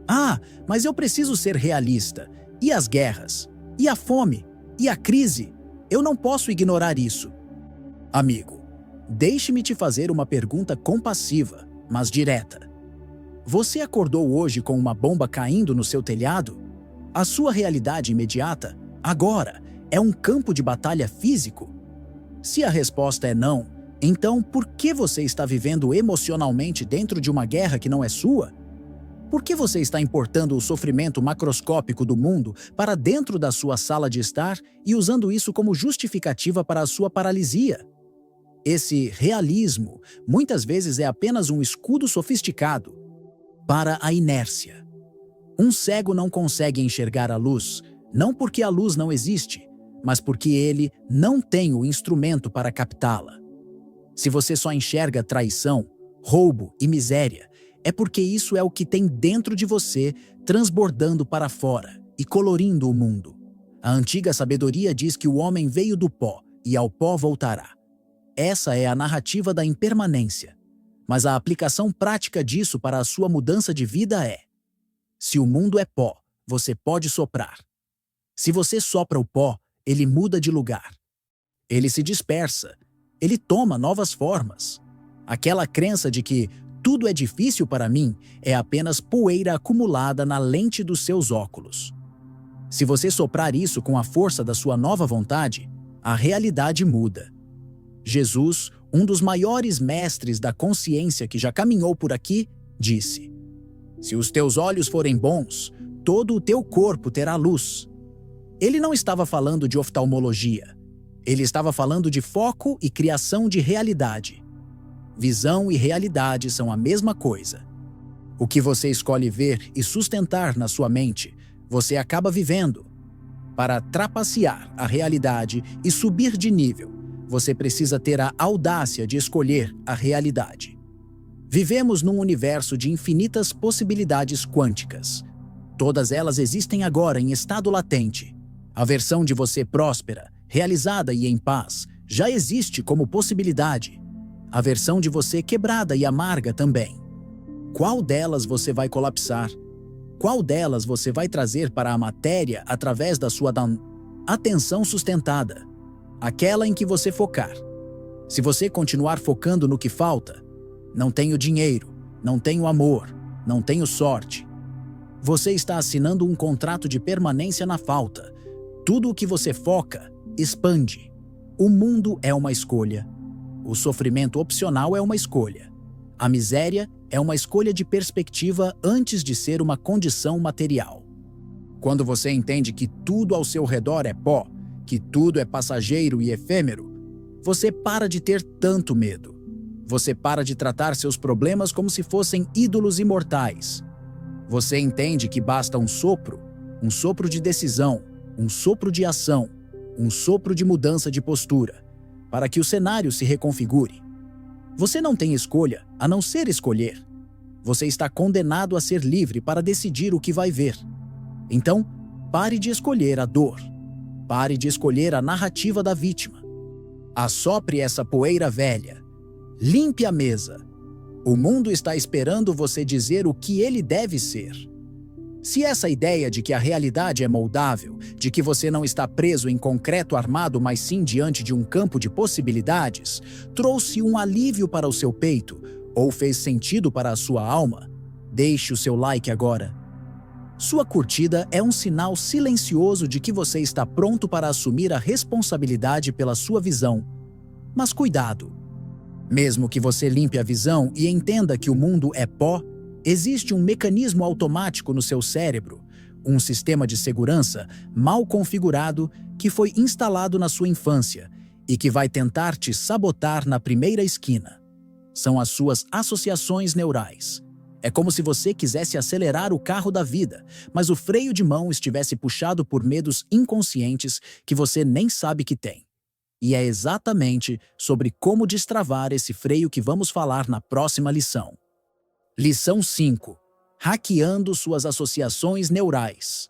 "Ah, mas eu preciso ser realista. E as guerras? E a fome? E a crise? Eu não posso ignorar isso." Amigo, deixe-me te fazer uma pergunta compassiva, mas direta. Você acordou hoje com uma bomba caindo no seu telhado? A sua realidade imediata, agora, é um campo de batalha físico? Se a resposta é não, então por que você está vivendo emocionalmente dentro de uma guerra que não é sua? Por que você está importando o sofrimento macroscópico do mundo para dentro da sua sala de estar e usando isso como justificativa para a sua paralisia? Esse realismo muitas vezes é apenas um escudo sofisticado para a inércia. Um cego não consegue enxergar a luz, não porque a luz não existe, mas porque ele não tem o instrumento para captá-la. Se você só enxerga traição, roubo e miséria, é porque isso é o que tem dentro de você, transbordando para fora e colorindo o mundo. A antiga sabedoria diz que o homem veio do pó e ao pó voltará. Essa é a narrativa da impermanência. Mas a aplicação prática disso para a sua mudança de vida é: se o mundo é pó, você pode soprar. Se você sopra o pó, ele muda de lugar. Ele se dispersa. Ele toma novas formas. Aquela crença de que tudo é difícil para mim é apenas poeira acumulada na lente dos seus óculos. Se você soprar isso com a força da sua nova vontade, a realidade muda. Jesus, um dos maiores mestres da consciência que já caminhou por aqui, disse: "Se os teus olhos forem bons, todo o teu corpo terá luz." Ele não estava falando de oftalmologia. Ele estava falando de foco e criação de realidade. Visão e realidade são a mesma coisa. O que você escolhe ver e sustentar na sua mente, você acaba vivendo. Para trapacear a realidade e subir de nível, você precisa ter a audácia de escolher a realidade. Vivemos num universo de infinitas possibilidades quânticas. Todas elas existem agora em estado latente. A versão de você próspera, realizada e em paz já existe como possibilidade. A versão de você quebrada e amarga também. Qual delas você vai colapsar? Qual delas você vai trazer para a matéria através da sua atenção sustentada? Aquela em que você focar. Se você continuar focando no que falta, não tenho dinheiro, não tenho amor, não tenho sorte. Você está assinando um contrato de permanência na falta. Tudo o que você foca, expande. O mundo é uma escolha. O sofrimento opcional é uma escolha. A miséria é uma escolha de perspectiva antes de ser uma condição material. Quando você entende que tudo ao seu redor é pó, que tudo é passageiro e efêmero, você para de ter tanto medo. Você para de tratar seus problemas como se fossem ídolos imortais. Você entende que basta um sopro de decisão, um sopro de ação, um sopro de mudança de postura, para que o cenário se reconfigure. Você não tem escolha a não ser escolher. Você está condenado a ser livre para decidir o que vai ver. Então, pare de escolher a dor. Pare de escolher a narrativa da vítima. Assopre essa poeira velha. Limpe a mesa. O mundo está esperando você dizer o que ele deve ser. Se essa ideia de que a realidade é moldável, de que você não está preso em concreto armado, mas sim diante de um campo de possibilidades, trouxe um alívio para o seu peito ou fez sentido para a sua alma, deixe o seu like agora. Sua curtida é um sinal silencioso de que você está pronto para assumir a responsabilidade pela sua visão. Mas cuidado! Mesmo que você limpe a visão e entenda que o mundo é pó, existe um mecanismo automático no seu cérebro, um sistema de segurança mal configurado que foi instalado na sua infância e que vai tentar te sabotar na primeira esquina. São as suas associações neurais. É como se você quisesse acelerar o carro da vida, mas o freio de mão estivesse puxado por medos inconscientes que você nem sabe que tem. E é exatamente sobre como destravar esse freio que vamos falar na próxima lição. Lição 5. Hackeando suas associações neurais.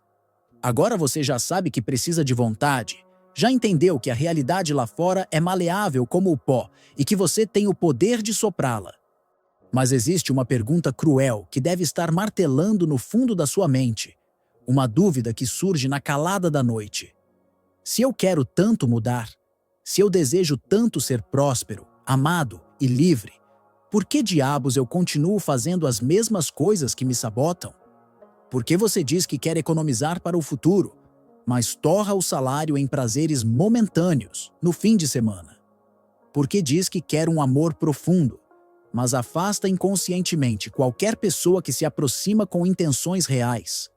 Agora você já sabe que precisa de vontade. Já entendeu que a realidade lá fora é maleável como o pó e que você tem o poder de soprá-la. Mas existe uma pergunta cruel que deve estar martelando no fundo da sua mente. Uma dúvida que surge na calada da noite. Se eu quero tanto mudar, se eu desejo tanto ser próspero, amado e livre, por que diabos eu continuo fazendo as mesmas coisas que me sabotam? Por que você diz que quer economizar para o futuro, mas torra o salário em prazeres momentâneos, no fim de semana? Por que diz que quer um amor profundo, mas afasta inconscientemente qualquer pessoa que se aproxima com intenções reais?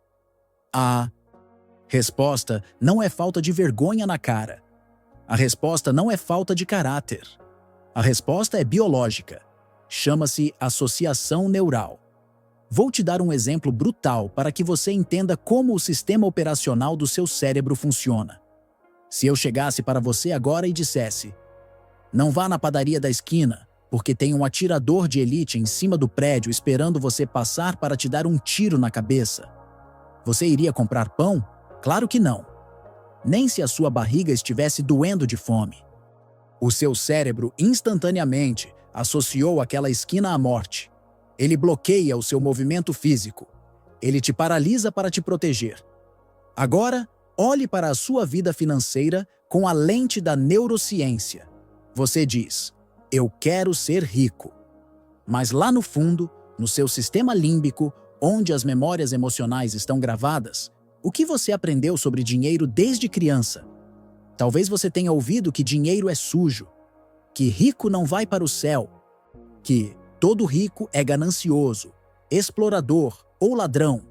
A resposta não é falta de vergonha na cara. A resposta não é falta de caráter. A resposta é biológica. Chama-se associação neural. Vou te dar um exemplo brutal para que você entenda como o sistema operacional do seu cérebro funciona. Se eu chegasse para você agora e dissesse: não vá na padaria da esquina, porque tem um atirador de elite em cima do prédio esperando você passar para te dar um tiro na cabeça. Você iria comprar pão? Claro que não. Nem se a sua barriga estivesse doendo de fome. O seu cérebro instantaneamente associou aquela esquina à morte. Ele bloqueia o seu movimento físico. Ele te paralisa para te proteger. Agora, olhe para a sua vida financeira com a lente da neurociência. Você diz: eu quero ser rico. Mas lá no fundo, no seu sistema límbico, onde as memórias emocionais estão gravadas, o que você aprendeu sobre dinheiro desde criança? Talvez você tenha ouvido que dinheiro é sujo, que rico não vai para o céu, que todo rico é ganancioso, explorador ou ladrão,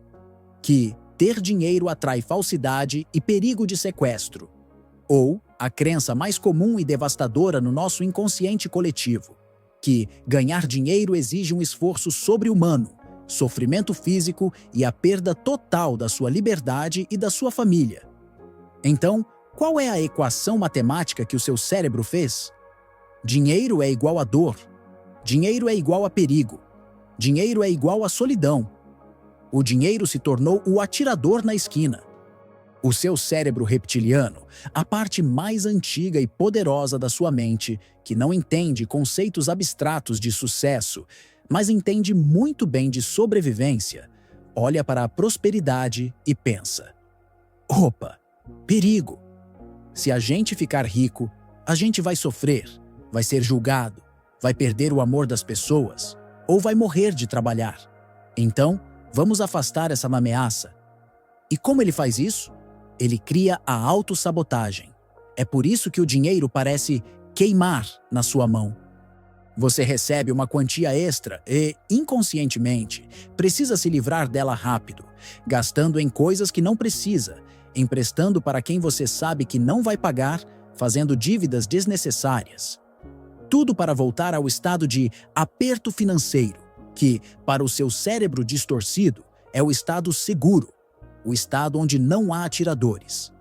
que ter dinheiro atrai falsidade e perigo de sequestro, ou a crença mais comum e devastadora no nosso inconsciente coletivo, que ganhar dinheiro exige um esforço sobre-humano, sofrimento físico e a perda total da sua liberdade e da sua família. Então, qual é a equação matemática que o seu cérebro fez? Dinheiro é igual a dor. Dinheiro é igual a perigo. Dinheiro é igual a solidão. O dinheiro se tornou o atirador na esquina. O seu cérebro reptiliano, a parte mais antiga e poderosa da sua mente, que não entende conceitos abstratos de sucesso, mas entende muito bem de sobrevivência, olha para a prosperidade e pensa: opa, perigo! Se a gente ficar rico, a gente vai sofrer, vai ser julgado, vai perder o amor das pessoas ou vai morrer de trabalhar. Então, vamos afastar essa ameaça. E como ele faz isso? Ele cria a autossabotagem. É por isso que o dinheiro parece queimar na sua mão. Você recebe uma quantia extra e, inconscientemente, precisa se livrar dela rápido, gastando em coisas que não precisa, emprestando para quem você sabe que não vai pagar, fazendo dívidas desnecessárias. Tudo para voltar ao estado de aperto financeiro, que, para o seu cérebro distorcido, é o estado seguro, o estado onde não há atiradores.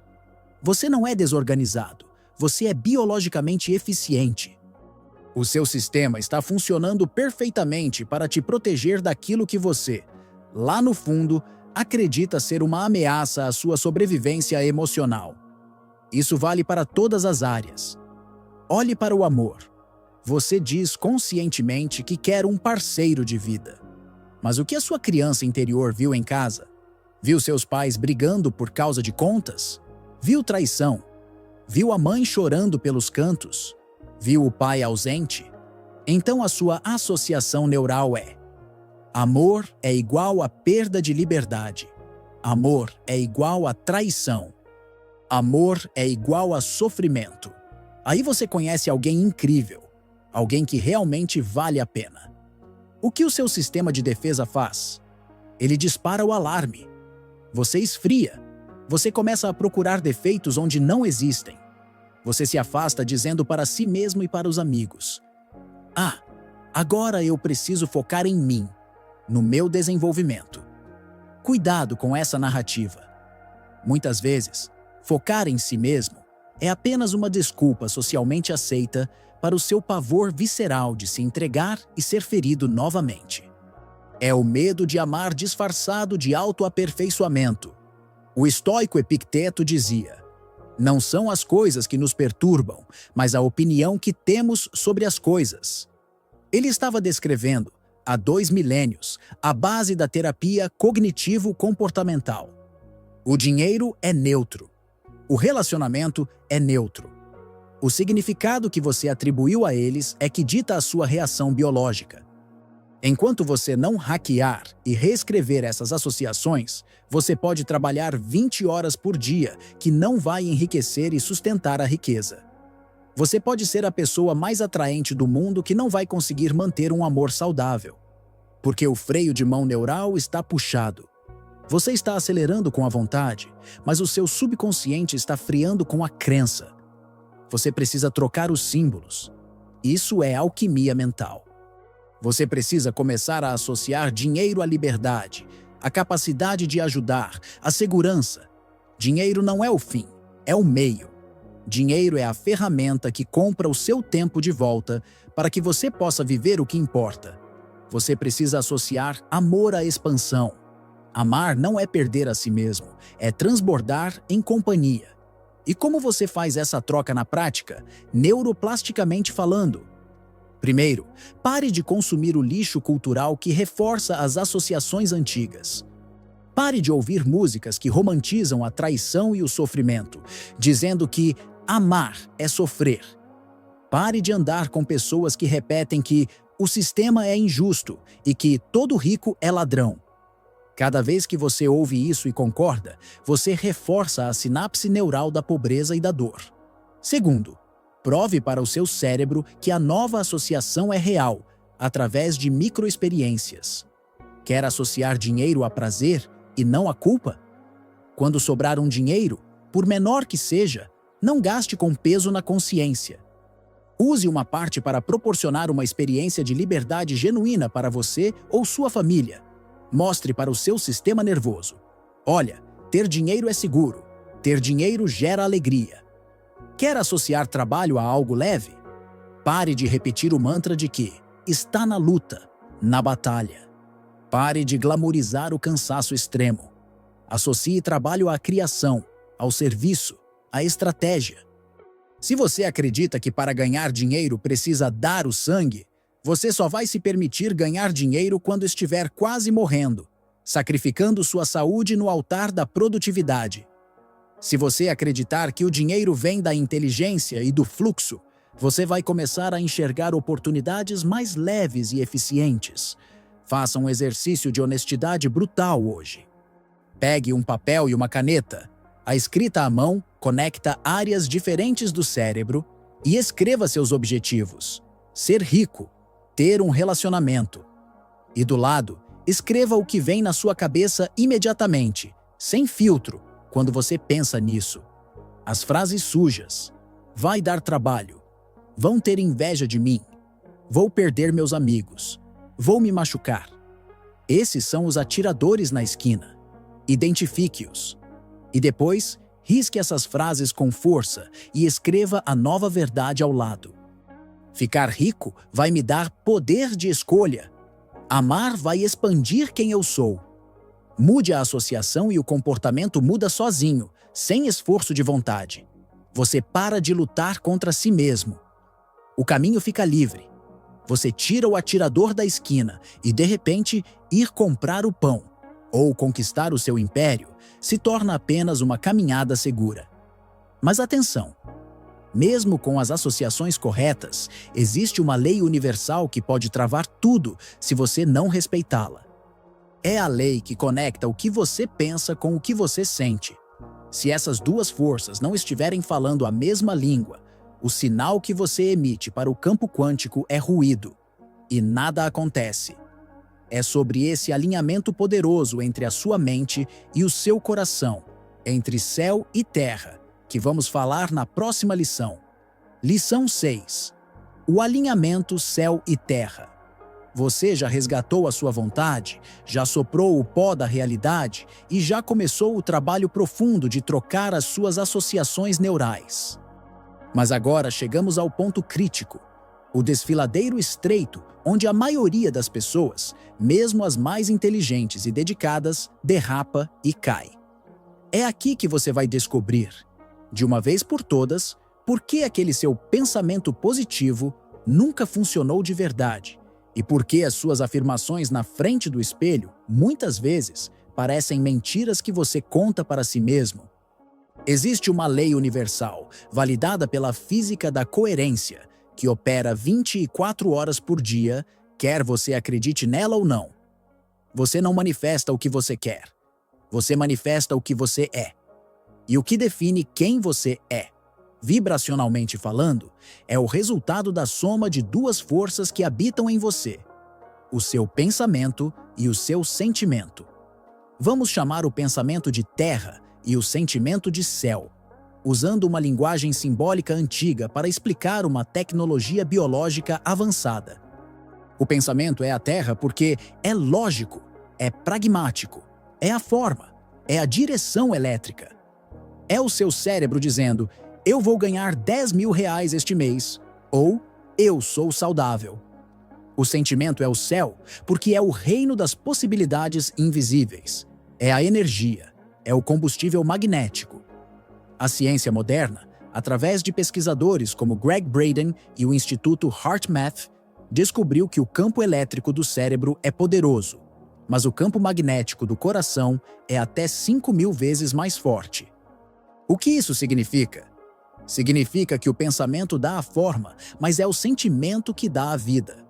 Você não é desorganizado, você é biologicamente eficiente. O seu sistema está funcionando perfeitamente para te proteger daquilo que você, lá no fundo, acredita ser uma ameaça à sua sobrevivência emocional. Isso vale para todas as áreas. Olhe para o amor. Você diz conscientemente que quer um parceiro de vida. Mas o que a sua criança interior viu em casa? Viu seus pais brigando por causa de contas? Viu traição? Viu a mãe chorando pelos cantos? Viu o pai ausente? Então a sua associação neural é: amor é igual a perda de liberdade. Amor é igual a traição. Amor é igual a sofrimento. Aí você conhece alguém incrível, alguém que realmente vale a pena. O que o seu sistema de defesa faz? Ele dispara o alarme. Você esfria. Você começa a procurar defeitos onde não existem. Você se afasta dizendo para si mesmo e para os amigos: ah, agora eu preciso focar em mim, no meu desenvolvimento. Cuidado com essa narrativa. Muitas vezes, focar em si mesmo é apenas uma desculpa socialmente aceita para o seu pavor visceral de se entregar e ser ferido novamente. É o medo de amar disfarçado de autoaperfeiçoamento. O estoico Epicteto dizia: não são as coisas que nos perturbam, mas a opinião que temos sobre as coisas. Ele estava descrevendo, há 2 milênios, a base da terapia cognitivo-comportamental. O dinheiro é neutro. O relacionamento é neutro. O significado que você atribuiu a eles é que dita a sua reação biológica. Enquanto você não hackear e reescrever essas associações, você pode trabalhar 20 horas por dia, que não vai enriquecer e sustentar a riqueza. Você pode ser a pessoa mais atraente do mundo que não vai conseguir manter um amor saudável, porque o freio de mão neural está puxado. Você está acelerando com a vontade, mas o seu subconsciente está freando com a crença. Você precisa trocar os símbolos. Isso é alquimia mental. Você precisa começar a associar dinheiro à liberdade, à capacidade de ajudar, à segurança. Dinheiro não é o fim, é o meio. Dinheiro é a ferramenta que compra o seu tempo de volta para que você possa viver o que importa. Você precisa associar amor à expansão. Amar não é perder a si mesmo, é transbordar em companhia. E como você faz essa troca na prática, neuroplasticamente falando? Primeiro, pare de consumir o lixo cultural que reforça as associações antigas. Pare de ouvir músicas que romantizam a traição e o sofrimento, dizendo que amar é sofrer. Pare de andar com pessoas que repetem que o sistema é injusto e que todo rico é ladrão. Cada vez que você ouve isso e concorda, você reforça a sinapse neural da pobreza e da dor. Segundo, prove para o seu cérebro que a nova associação é real, através de microexperiências. Quer associar dinheiro a prazer e não a culpa? Quando sobrar um dinheiro, por menor que seja, não gaste com peso na consciência. Use uma parte para proporcionar uma experiência de liberdade genuína para você ou sua família. Mostre para o seu sistema nervoso: olha, ter dinheiro é seguro, ter dinheiro gera alegria. Quer associar trabalho a algo leve? Pare de repetir o mantra de que está na luta, na batalha. Pare de glamorizar o cansaço extremo. Associe trabalho à criação, ao serviço, à estratégia. Se você acredita que para ganhar dinheiro precisa dar o sangue, você só vai se permitir ganhar dinheiro quando estiver quase morrendo, sacrificando sua saúde no altar da produtividade. Se você acreditar que o dinheiro vem da inteligência e do fluxo, você vai começar a enxergar oportunidades mais leves e eficientes. Faça um exercício de honestidade brutal hoje. Pegue um papel e uma caneta. A escrita à mão conecta áreas diferentes do cérebro e escreva seus objetivos. Ser rico, ter um relacionamento. E do lado, escreva o que vem na sua cabeça imediatamente, sem filtro, quando você pensa nisso. As frases sujas: vai dar trabalho, vão ter inveja de mim, vou perder meus amigos, vou me machucar. Esses são os atiradores na esquina. Identifique-os. E depois, risque essas frases com força e escreva a nova verdade ao lado. Ficar rico vai me dar poder de escolha. Amar vai expandir quem eu sou. Mude a associação e o comportamento muda sozinho, sem esforço de vontade. Você para de lutar contra si mesmo. O caminho fica livre. Você tira o atirador da esquina e, de repente, ir comprar o pão. ou conquistar o seu império se torna apenas uma caminhada segura. Mas atenção! Mesmo com as associações corretas, existe uma lei universal que pode travar tudo se você não respeitá-la. É a lei que conecta o que você pensa com o que você sente. Se essas duas forças não estiverem falando a mesma língua, o sinal que você emite para o campo quântico é ruído, e nada acontece. É sobre esse alinhamento poderoso entre a sua mente e o seu coração, entre céu e terra, que vamos falar na próxima lição. Lição 6. O alinhamento céu e terra. Você já resgatou a sua vontade, já soprou o pó da realidade e já começou o trabalho profundo de trocar as suas associações neurais. Mas agora chegamos ao ponto crítico, o desfiladeiro estreito, onde a maioria das pessoas, mesmo as mais inteligentes e dedicadas, derrapa e cai. É aqui que você vai descobrir, de uma vez por todas, por que aquele seu pensamento positivo nunca funcionou de verdade e por que as suas afirmações na frente do espelho, muitas vezes, parecem mentiras que você conta para si mesmo. Existe uma lei universal, validada pela física da coerência, que opera 24 horas por dia, quer você acredite nela ou não. Você não manifesta o que você quer. Você manifesta o que você é. E o que define quem você é, vibracionalmente falando, é o resultado da soma de duas forças que habitam em você: o seu pensamento e o seu sentimento. Vamos chamar o pensamento de terra e o sentimento de céu, usando uma linguagem simbólica antiga para explicar uma tecnologia biológica avançada. O pensamento é a terra porque é lógico, é pragmático, é a forma, é a direção elétrica. É o seu cérebro dizendo: eu vou ganhar 10 mil reais este mês, ou eu sou saudável. O sentimento é o céu porque é o reino das possibilidades invisíveis. É a energia, é o combustível magnético. A ciência moderna, através de pesquisadores como Greg Braden e o Instituto HeartMath, descobriu que o campo elétrico do cérebro é poderoso, mas o campo magnético do coração é até 5.000 vezes mais forte. O que isso significa? Significa que o pensamento dá a forma, mas é o sentimento que dá a vida.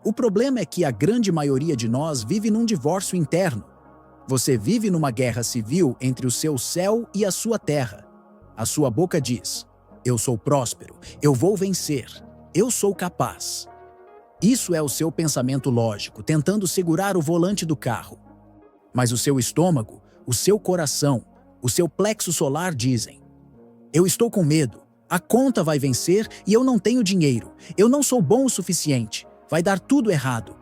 O problema é que a grande maioria de nós vive num divórcio interno. Você vive numa guerra civil entre o seu céu e a sua terra. A sua boca diz: eu sou próspero, eu vou vencer, eu sou capaz. Isso é o seu pensamento lógico, tentando segurar o volante do carro. Mas o seu estômago, o seu coração, o seu plexo solar dizem: eu estou com medo, a conta vai vencer e eu não tenho dinheiro, eu não sou bom o suficiente, vai dar tudo errado.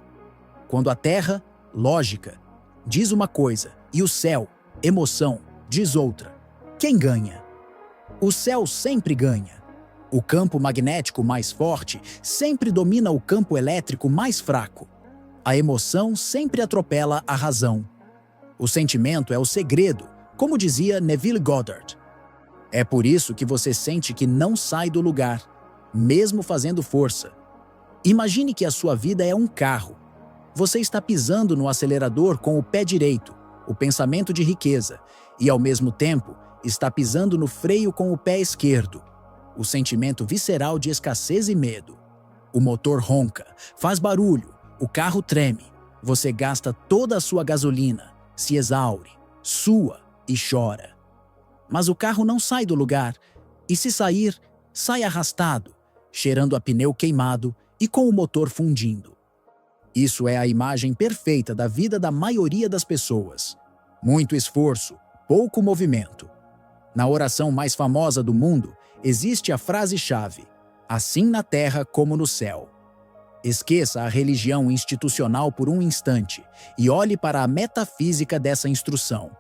Quando a terra, lógica, diz uma coisa e o céu, emoção, diz outra, quem ganha? O céu sempre ganha. O campo magnético mais forte sempre domina o campo elétrico mais fraco. A emoção sempre atropela a razão. O sentimento é o segredo, como dizia Neville Goddard. É por isso que você sente que não sai do lugar, mesmo fazendo força. Imagine que a sua vida é um carro. Você está pisando no acelerador com o pé direito, o pensamento de riqueza, e ao mesmo tempo está pisando no freio com o pé esquerdo, o sentimento visceral de escassez e medo. O motor ronca, faz barulho, o carro treme, você gasta toda a sua gasolina, se exaure, sua e chora. Mas o carro não sai do lugar, e se sair, sai arrastado, cheirando a pneu queimado e com o motor fundindo. Isso é a imagem perfeita da vida da maioria das pessoas. Muito esforço, pouco movimento. Na oração mais famosa do mundo, existe a frase-chave: assim na terra como no céu. Esqueça a religião institucional por um instante e olhe para a metafísica dessa instrução.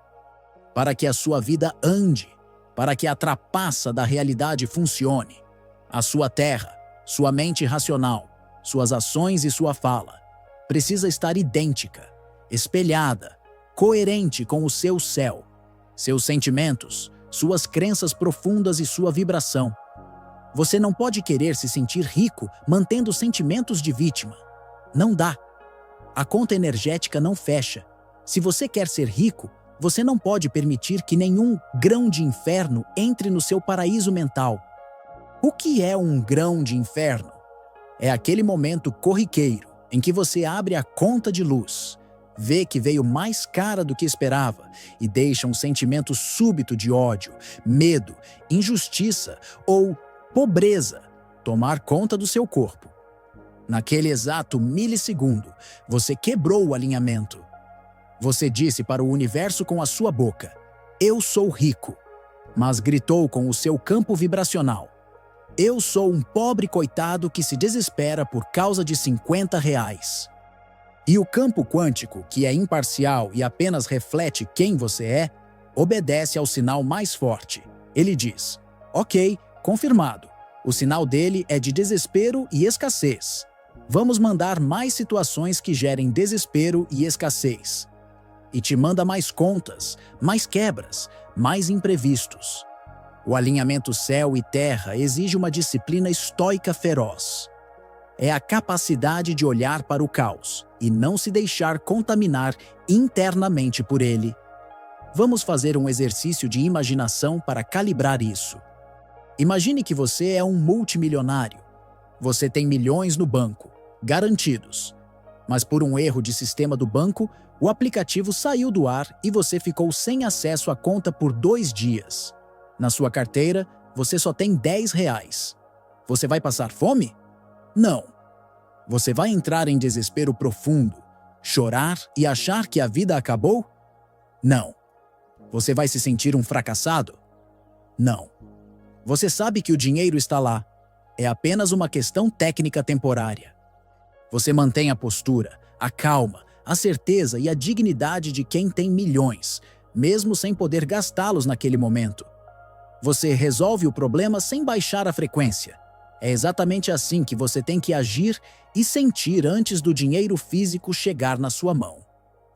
Para que a sua vida ande, para que a trapaça da realidade funcione, a sua terra, sua mente racional, suas ações e sua fala, precisa estar idêntica, espelhada, coerente com o seu céu, seus sentimentos, suas crenças profundas e sua vibração. Você não pode querer se sentir rico mantendo sentimentos de vítima. Não dá. A conta energética não fecha. Se você quer ser rico, você não pode permitir que nenhum grão de inferno entre no seu paraíso mental. O que é um grão de inferno? É aquele momento corriqueiro em que você abre a conta de luz, vê que veio mais cara do que esperava e deixa um sentimento súbito de ódio, medo, injustiça ou pobreza tomar conta do seu corpo. Naquele exato milissegundo, você quebrou o alinhamento. Você disse para o universo com a sua boca: "Eu sou rico", mas gritou com o seu campo vibracional: "Eu sou um pobre coitado que se desespera por causa de R$ 50. E o campo quântico, que é imparcial e apenas reflete quem você é, obedece ao sinal mais forte. Ele diz: "Ok, confirmado. O sinal dele é de desespero e escassez. Vamos mandar mais situações que gerem desespero e escassez." E te manda mais contas, mais quebras, mais imprevistos. O alinhamento céu e terra exige uma disciplina estoica feroz. É a capacidade de olhar para o caos e não se deixar contaminar internamente por ele. Vamos fazer um exercício de imaginação para calibrar isso. Imagine que você é um multimilionário. Você tem milhões no banco, garantidos. Mas por um erro de sistema do banco, o aplicativo saiu do ar e você ficou sem acesso à conta por 2 dias. Na sua carteira, você só tem R$ 10. Você vai passar fome? Não. Você vai entrar em desespero profundo, chorar e achar que a vida acabou? Não. Você vai se sentir um fracassado? Não. Você sabe que o dinheiro está lá. É apenas uma questão técnica temporária. Você mantém a postura, a calma, a certeza e a dignidade de quem tem milhões, mesmo sem poder gastá-los naquele momento. Você resolve o problema sem baixar a frequência. É exatamente assim que você tem que agir e sentir antes do dinheiro físico chegar na sua mão.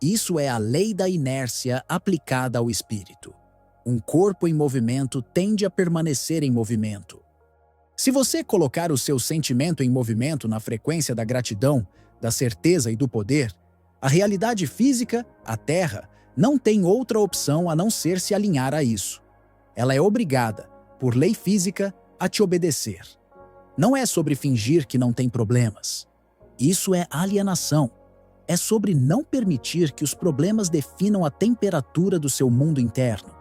Isso é a lei da inércia aplicada ao espírito. Um corpo em movimento tende a permanecer em movimento. Se você colocar o seu sentimento em movimento na frequência da gratidão, da certeza e do poder, a realidade física, a Terra, não tem outra opção a não ser se alinhar a isso. Ela é obrigada, por lei física, a te obedecer. Não é sobre fingir que não tem problemas. Isso é alienação. É sobre não permitir que os problemas definam a temperatura do seu mundo interno.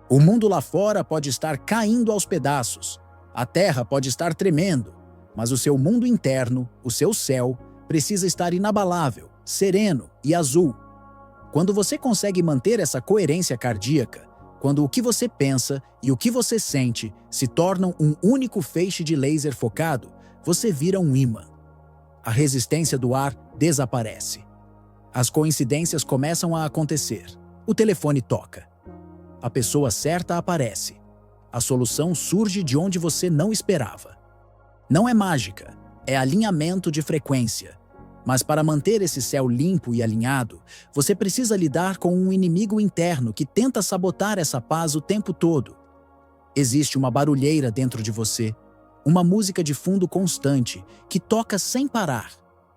O mundo lá fora pode estar caindo aos pedaços. A terra pode estar tremendo. Mas o seu mundo interno, o seu céu, precisa estar inabalável, sereno e azul. Quando você consegue manter essa coerência cardíaca, quando o que você pensa e o que você sente se tornam um único feixe de laser focado, você vira um ímã. A resistência do ar desaparece. As coincidências começam a acontecer. O telefone toca. A pessoa certa aparece. A solução surge de onde você não esperava. Não é mágica, é alinhamento de frequência. Mas para manter esse céu limpo e alinhado, você precisa lidar com um inimigo interno que tenta sabotar essa paz o tempo todo. Existe uma barulheira dentro de você, uma música de fundo constante que toca sem parar,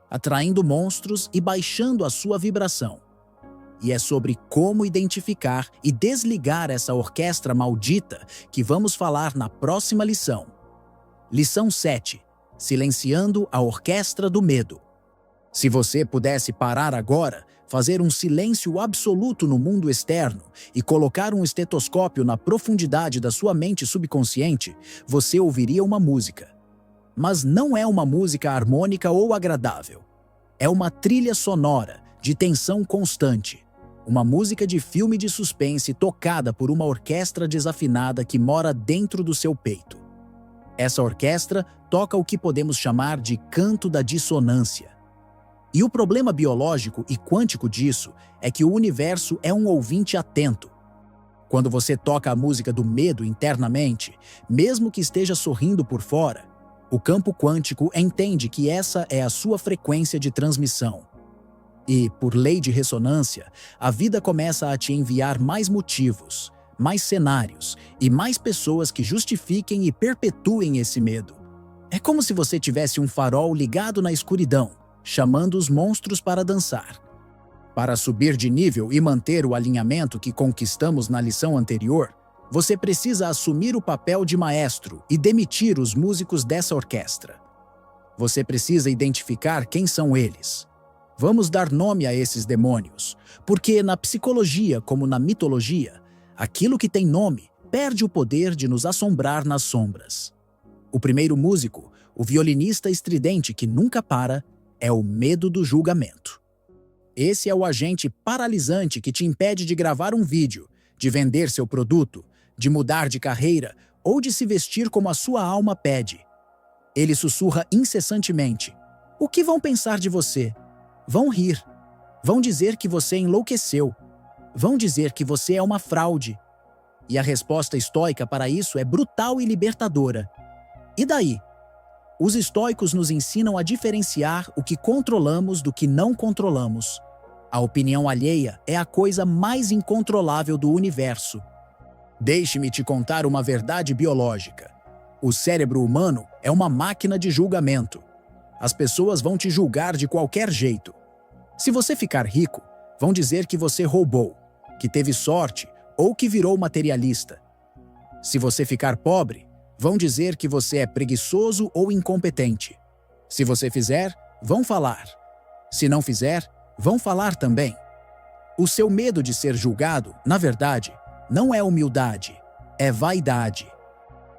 atraindo monstros e baixando a sua vibração. E é sobre como identificar e desligar essa orquestra maldita que vamos falar na próxima lição. Lição 7. Silenciando a orquestra do medo. Se você pudesse parar agora, fazer um silêncio absoluto no mundo externo e colocar um estetoscópio na profundidade da sua mente subconsciente, você ouviria uma música. Mas não é uma música harmônica ou agradável. É uma trilha sonora, de tensão constante. Uma música de filme de suspense tocada por uma orquestra desafinada que mora dentro do seu peito. Essa orquestra toca o que podemos chamar de canto da dissonância. E o problema biológico e quântico disso é que o universo é um ouvinte atento. Quando você toca a música do medo internamente, mesmo que esteja sorrindo por fora, o campo quântico entende que essa é a sua frequência de transmissão. E, por lei de ressonância, a vida começa a te enviar mais motivos, mais cenários e mais pessoas que justifiquem e perpetuem esse medo. É como se você tivesse um farol ligado na escuridão, chamando os monstros para dançar. Para subir de nível e manter o alinhamento que conquistamos na lição anterior, você precisa assumir o papel de maestro e demitir os músicos dessa orquestra. Você precisa identificar quem são eles. Vamos dar nome a esses demônios, porque na psicologia como na mitologia, aquilo que tem nome perde o poder de nos assombrar nas sombras. O primeiro músico, o violinista estridente que nunca para, é o medo do julgamento. Esse é o agente paralisante que te impede de gravar um vídeo, de vender seu produto, de mudar de carreira ou de se vestir como a sua alma pede. Ele sussurra incessantemente: o que vão pensar de você? Vão rir. Vão dizer que você enlouqueceu. Vão dizer que você é uma fraude. E a resposta estoica para isso é brutal e libertadora. E daí? Os estoicos nos ensinam a diferenciar o que controlamos do que não controlamos. A opinião alheia é a coisa mais incontrolável do universo. Deixe-me te contar uma verdade biológica. O cérebro humano é uma máquina de julgamento. As pessoas vão te julgar de qualquer jeito. Se você ficar rico, vão dizer que você roubou, que teve sorte ou que virou materialista. Se você ficar pobre, vão dizer que você é preguiçoso ou incompetente. Se você fizer, vão falar. Se não fizer, vão falar também. O seu medo de ser julgado, na verdade, não é humildade, é vaidade.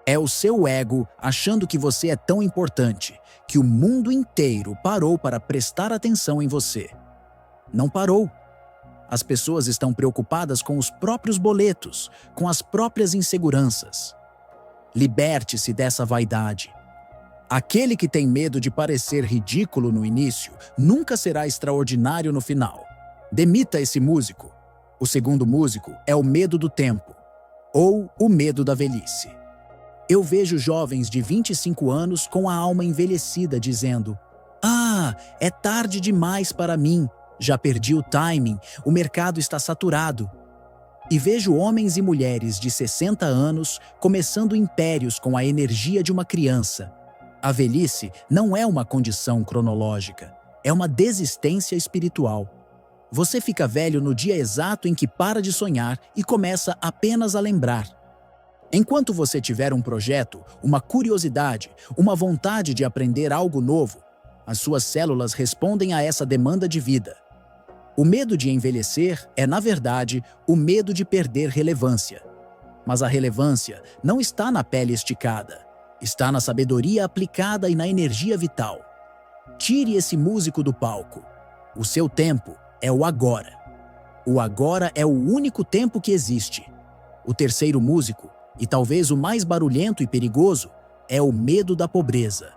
É o seu ego achando que você é tão importante que o mundo inteiro parou para prestar atenção em você. Não parou. As pessoas estão preocupadas com os próprios boletos, com as próprias inseguranças. Liberte-se dessa vaidade. Aquele que tem medo de parecer ridículo no início nunca será extraordinário no final. Demita esse músico. O segundo músico é o medo do tempo, ou o medo da velhice. Eu vejo jovens de 25 anos com a alma envelhecida dizendo: "Ah, é tarde demais para mim, já perdi o timing, o mercado está saturado." E vejo homens e mulheres de 60 anos começando impérios com a energia de uma criança. A velhice não é uma condição cronológica, é uma desistência espiritual. Você fica velho no dia exato em que para de sonhar e começa apenas a lembrar. Enquanto você tiver um projeto, uma curiosidade, uma vontade de aprender algo novo, as suas células respondem a essa demanda de vida. O medo de envelhecer é, na verdade, o medo de perder relevância. Mas a relevância não está na pele esticada, está na sabedoria aplicada e na energia vital. Tire esse músico do palco. O seu tempo é o agora. O agora é o único tempo que existe. O terceiro músico, e talvez o mais barulhento e perigoso, é o medo da pobreza.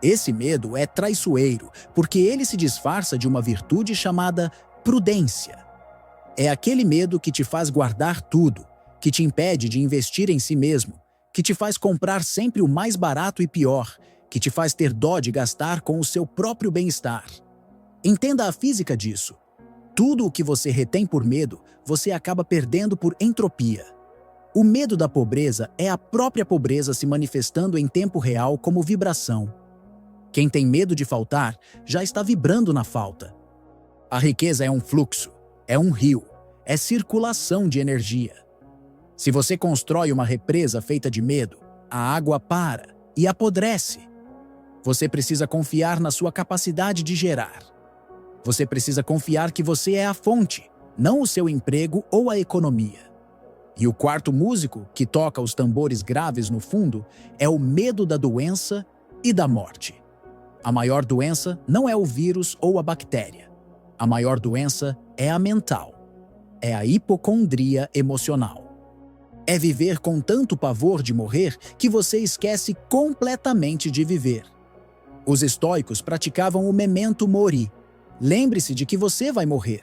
Esse medo é traiçoeiro, porque ele se disfarça de uma virtude chamada prudência. É aquele medo que te faz guardar tudo, que te impede de investir em si mesmo, que te faz comprar sempre o mais barato e pior, que te faz ter dó de gastar com o seu próprio bem-estar. Entenda a física disso. Tudo o que você retém por medo, você acaba perdendo por entropia. O medo da pobreza é a própria pobreza se manifestando em tempo real como vibração. Quem tem medo de faltar já está vibrando na falta. A riqueza é um fluxo, é um rio, é circulação de energia. Se você constrói uma represa feita de medo, a água para e apodrece. Você precisa confiar na sua capacidade de gerar. Você precisa confiar que você é a fonte, não o seu emprego ou a economia. E o quarto músico, que toca os tambores graves no fundo, é o medo da doença e da morte. A maior doença não é o vírus ou a bactéria. A maior doença é a mental. É a hipocondria emocional. É viver com tanto pavor de morrer que você esquece completamente de viver. Os estoicos praticavam o memento mori. Lembre-se de que você vai morrer.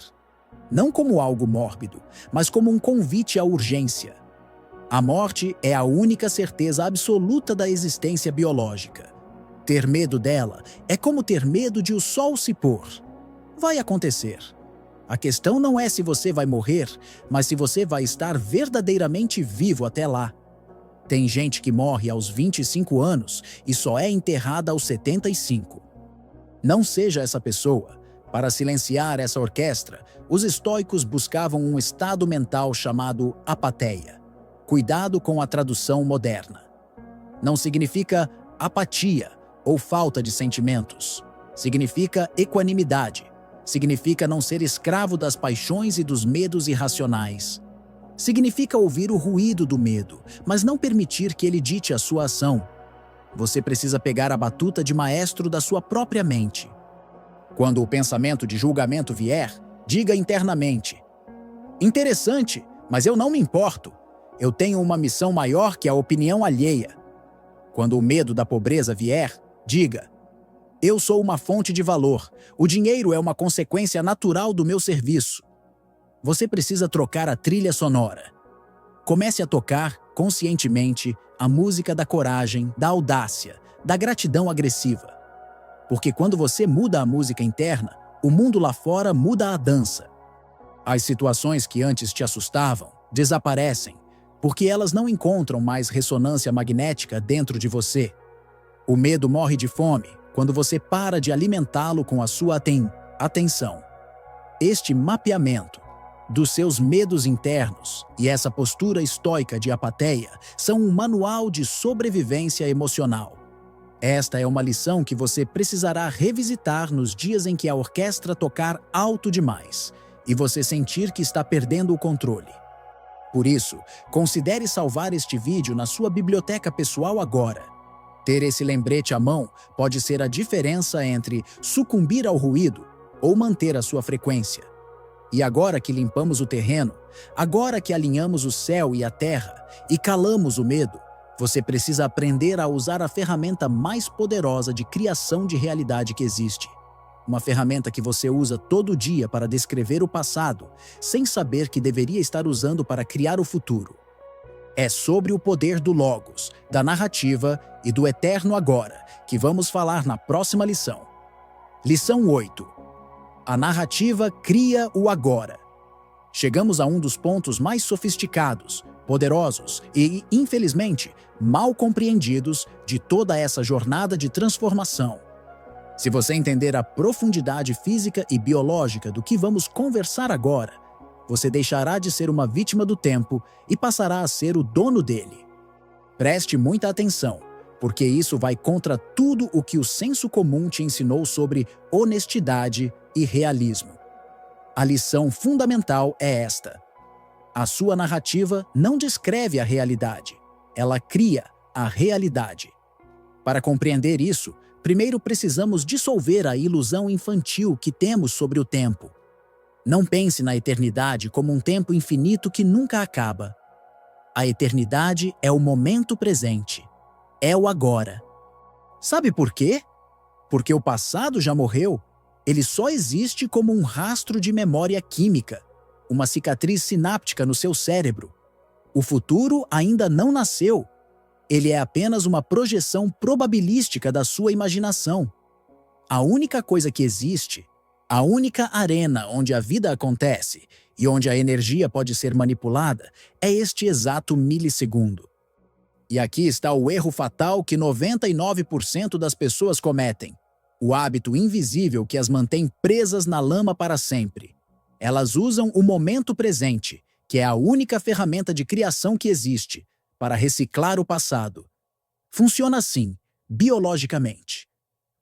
Não como algo mórbido, mas como um convite à urgência. A morte é a única certeza absoluta da existência biológica. Ter medo dela é como ter medo de o sol se pôr. Vai acontecer. A questão não é se você vai morrer, mas se você vai estar verdadeiramente vivo até lá. Tem gente que morre aos 25 anos e só é enterrada aos 75. Não seja essa pessoa, Para silenciar essa orquestra, os estoicos buscavam um estado mental chamado apatheia. Cuidado com a tradução moderna. Não significa apatia ou falta de sentimentos. Significa equanimidade. Significa não ser escravo das paixões e dos medos irracionais. Significa ouvir o ruído do medo, mas não permitir que ele dite a sua ação. Você precisa pegar a batuta de maestro da sua própria mente. Quando o pensamento de julgamento vier, diga internamente: interessante, mas eu não me importo. Eu tenho uma missão maior que a opinião alheia. Quando o medo da pobreza vier, diga: eu sou uma fonte de valor. O dinheiro é uma consequência natural do meu serviço. Você precisa trocar a trilha sonora. Comece a tocar, conscientemente, a música da coragem, da audácia, da gratidão agressiva. Porque quando você muda a música interna, o mundo lá fora muda a dança. As situações que antes te assustavam desaparecem, porque elas não encontram mais ressonância magnética dentro de você. O medo morre de fome quando você para de alimentá-lo com a sua atenção. Este mapeamento dos seus medos internos e essa postura estoica de apatheia são um manual de sobrevivência emocional. Esta é uma lição que você precisará revisitar nos dias em que a orquestra tocar alto demais e você sentir que está perdendo o controle. Por isso, considere salvar este vídeo na sua biblioteca pessoal agora. Ter esse lembrete à mão pode ser a diferença entre sucumbir ao ruído ou manter a sua frequência. E agora que limpamos o terreno, agora que alinhamos o céu e a terra e calamos o medo, você precisa aprender a usar a ferramenta mais poderosa de criação de realidade que existe. Uma ferramenta que você usa todo dia para descrever o passado, sem saber que deveria estar usando para criar o futuro. É sobre o poder do Logos, da narrativa e do eterno agora que vamos falar na próxima lição. Lição 8. A narrativa cria o agora. Chegamos a um dos pontos mais sofisticados, poderosos e, infelizmente, mal compreendidos de toda essa jornada de transformação. Se você entender a profundidade física e biológica do que vamos conversar agora, você deixará de ser uma vítima do tempo e passará a ser o dono dele. Preste muita atenção, porque isso vai contra tudo o que o senso comum te ensinou sobre honestidade e realismo. A lição fundamental é esta: a sua narrativa não descreve a realidade, ela cria a realidade. Para compreender isso, primeiro precisamos dissolver a ilusão infantil que temos sobre o tempo. Não pense na eternidade como um tempo infinito que nunca acaba. A eternidade é o momento presente, é o agora. Sabe por quê? Porque o passado já morreu. Ele só existe como um rastro de memória química, uma cicatriz sináptica no seu cérebro. O futuro ainda não nasceu. Ele é apenas uma projeção probabilística da sua imaginação. A única coisa que existe, a única arena onde a vida acontece e onde a energia pode ser manipulada, é este exato milissegundo. E aqui está o erro fatal que 99% das pessoas cometem. O hábito invisível que as mantém presas na lama para sempre. Elas usam o momento presente, que é a única ferramenta de criação que existe, para reciclar o passado. Funciona assim, biologicamente.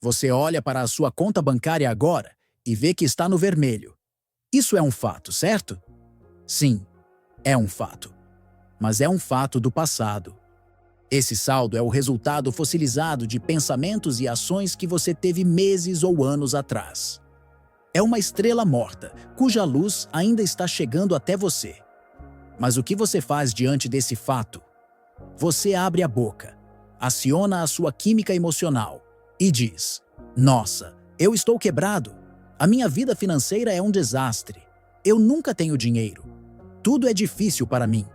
Você olha para a sua conta bancária agora e vê que está no vermelho. Isso é um fato, certo? Sim, é um fato. Mas é um fato do passado. Esse saldo é o resultado fossilizado de pensamentos e ações que você teve meses ou anos atrás. É uma estrela morta, cuja luz ainda está chegando até você. Mas o que você faz diante desse fato? Você abre a boca, aciona a sua química emocional e diz: nossa, eu estou quebrado. A minha vida financeira é um desastre. Eu nunca tenho dinheiro. Tudo é difícil para mim.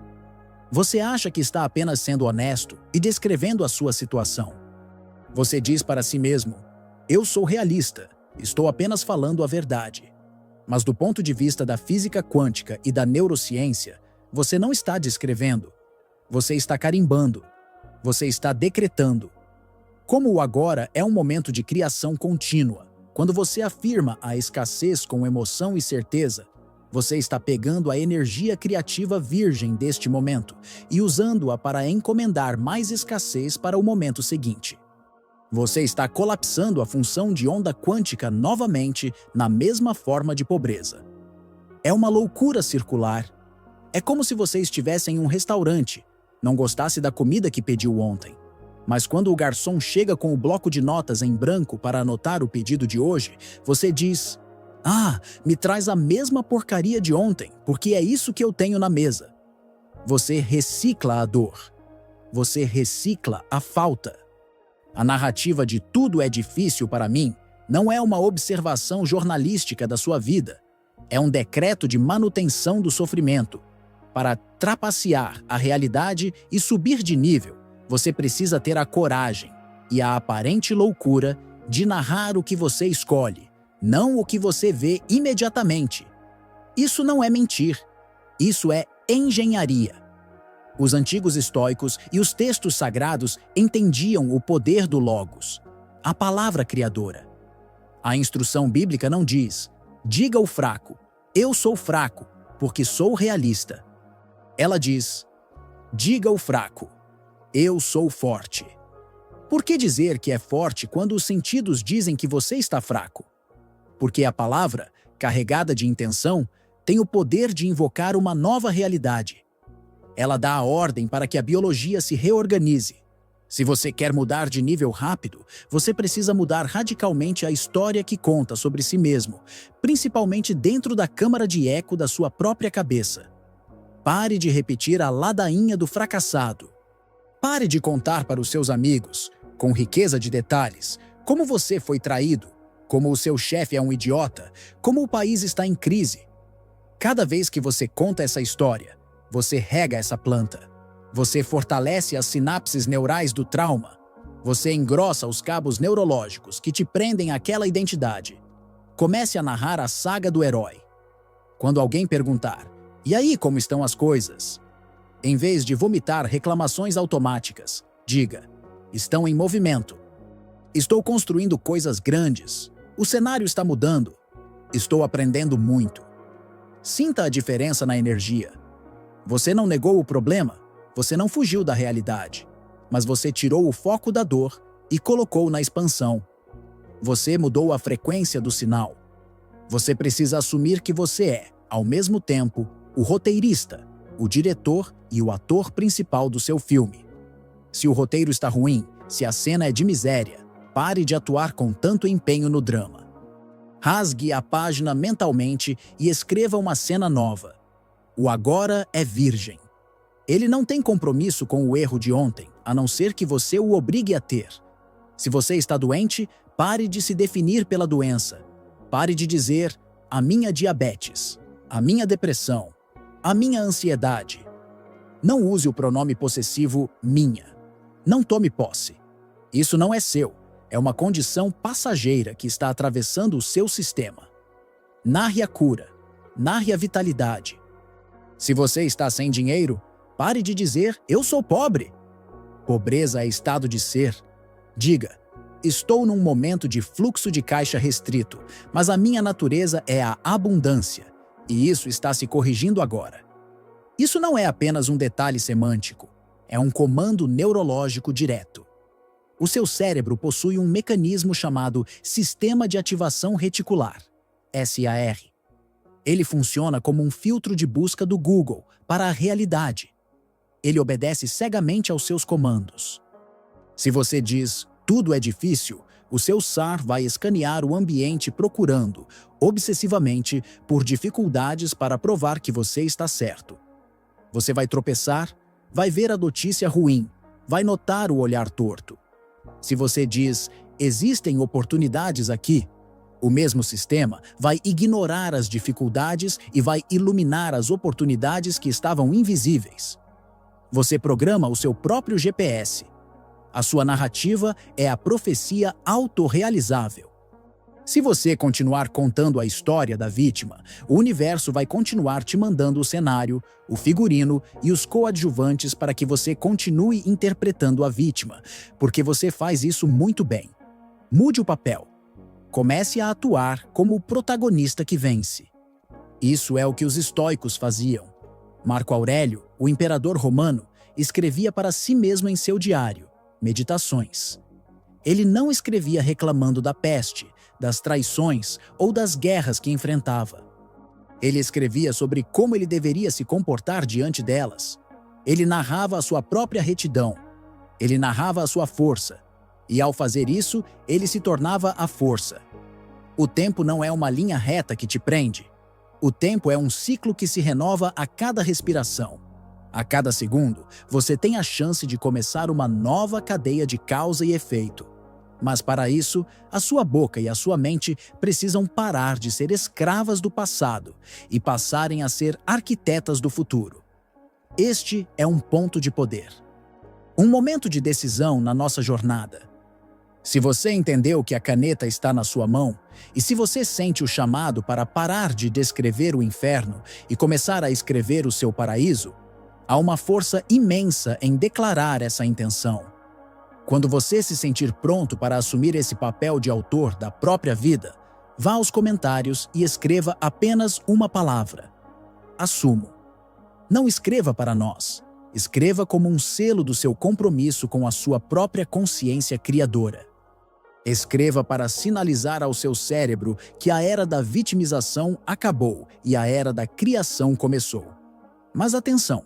Você acha que está apenas sendo honesto e descrevendo a sua situação. Você diz para si mesmo: eu sou realista, estou apenas falando a verdade. Mas do ponto de vista da física quântica e da neurociência, você não está descrevendo. Você está carimbando. Você está decretando. Como o agora é um momento de criação contínua, Quando você afirma a escassez com emoção e certeza, você está pegando a energia criativa virgem deste momento e usando-a para encomendar mais escassez para o momento seguinte. Você está colapsando a função de onda quântica novamente na mesma forma de pobreza. É uma loucura circular. É como se você estivesse em um restaurante, não gostasse da comida que pediu ontem. Mas quando o garçom chega com o bloco de notas em branco para anotar o pedido de hoje, você diz: "Ah, me traz a mesma porcaria de ontem, porque é isso que eu tenho na mesa." Você recicla a dor. Você recicla a falta. A narrativa de "tudo é difícil para mim" não é uma observação jornalística da sua vida. É um decreto de manutenção do sofrimento. Para trapacear a realidade e subir de nível, você precisa ter a coragem e a aparente loucura de narrar o que você escolhe, não o que você vê imediatamente. Isso não é mentir. Isso é engenharia. Os antigos estoicos e os textos sagrados entendiam o poder do Logos, a palavra criadora. A instrução bíblica não diz: "Diga ao fraco, eu sou fraco, porque sou realista." Ela diz: "Diga ao fraco, eu sou forte." Por que dizer que é forte quando os sentidos dizem que você está fraco? Porque a palavra, carregada de intenção, tem o poder de invocar uma nova realidade. Ela dá a ordem para que a biologia se reorganize. Se você quer mudar de nível rápido, você precisa mudar radicalmente a história que conta sobre si mesmo, principalmente dentro da câmara de eco da sua própria cabeça. Pare de repetir a ladainha do fracassado. Pare de contar para os seus amigos, com riqueza de detalhes, como você foi traído, como o seu chefe é um idiota, como o país está em crise. Cada vez que você conta essa história, você rega essa planta. Você fortalece as sinapses neurais do trauma. Você engrossa os cabos neurológicos que te prendem àquela identidade. Comece a narrar a saga do herói. Quando alguém perguntar: "E aí, como estão as coisas?", em vez de vomitar reclamações automáticas, diga: "Estão em movimento. Estou construindo coisas grandes. O cenário está mudando. Estou aprendendo muito." Sinta a diferença na energia. Você não negou o problema, você não fugiu da realidade, mas você tirou o foco da dor e colocou na expansão. Você mudou a frequência do sinal. Você precisa assumir que você é, ao mesmo tempo, o roteirista, o diretor e o ator principal do seu filme. Se o roteiro está ruim, se a cena é de miséria, pare de atuar com tanto empenho no drama. Rasgue a página mentalmente e escreva uma cena nova. O agora é virgem. Ele não tem compromisso com o erro de ontem, a não ser que você o obrigue a ter. Se você está doente, pare de se definir pela doença. Pare de dizer: "a minha diabetes", "a minha depressão", "a minha ansiedade." Não use o pronome possessivo minha. Não tome posse. Isso não é seu. É uma condição passageira que está atravessando o seu sistema. Narre a cura. Narre a vitalidade. Se você está sem dinheiro, pare de dizer: "eu sou pobre." Pobreza é estado de ser. Diga: "Estou num momento de fluxo de caixa restrito, mas a minha natureza é a abundância, e isso está se corrigindo agora." Isso não é apenas um detalhe semântico, é um comando neurológico direto. O seu cérebro possui um mecanismo chamado Sistema de Ativação Reticular, SAR. Ele funciona como um filtro de busca do Google para a realidade. Ele obedece cegamente aos seus comandos. Se você diz "tudo é difícil", o seu SAR vai escanear o ambiente procurando, obsessivamente, por dificuldades para provar que você está certo. Você vai tropeçar, vai ver a notícia ruim, vai notar o olhar torto. Se você diz "existem oportunidades aqui", o mesmo sistema vai ignorar as dificuldades e vai iluminar as oportunidades que estavam invisíveis. Você programa o seu próprio GPS. A sua narrativa é a profecia autorrealizável. Se você continuar contando a história da vítima, o universo vai continuar te mandando o cenário, o figurino e os coadjuvantes para que você continue interpretando a vítima, porque você faz isso muito bem. Mude o papel. Comece a atuar como o protagonista que vence. Isso é o que os estoicos faziam. Marco Aurélio, o imperador romano, escrevia para si mesmo em seu diário, Meditações. Ele não escrevia reclamando da peste, das traições ou das guerras que enfrentava. Ele escrevia sobre como ele deveria se comportar diante delas. Ele narrava a sua própria retidão. Ele narrava a sua força. E ao fazer isso, ele se tornava a força. O tempo não é uma linha reta que te prende. O tempo é um ciclo que se renova a cada respiração. A cada segundo, você tem a chance de começar uma nova cadeia de causa e efeito. Mas para isso, a sua boca e a sua mente precisam parar de ser escravas do passado e passarem a ser arquitetas do futuro. Este é um ponto de poder. Um momento de decisão na nossa jornada. Se você entendeu que a caneta está na sua mão, e se você sente o chamado para parar de descrever o inferno e começar a escrever o seu paraíso, há uma força imensa em declarar essa intenção. Quando você se sentir pronto para assumir esse papel de autor da própria vida, vá aos comentários e escreva apenas uma palavra: assumo. Não escreva para nós. Escreva como um selo do seu compromisso com a sua própria consciência criadora. Escreva para sinalizar ao seu cérebro que a era da vitimização acabou e a era da criação começou. Mas atenção!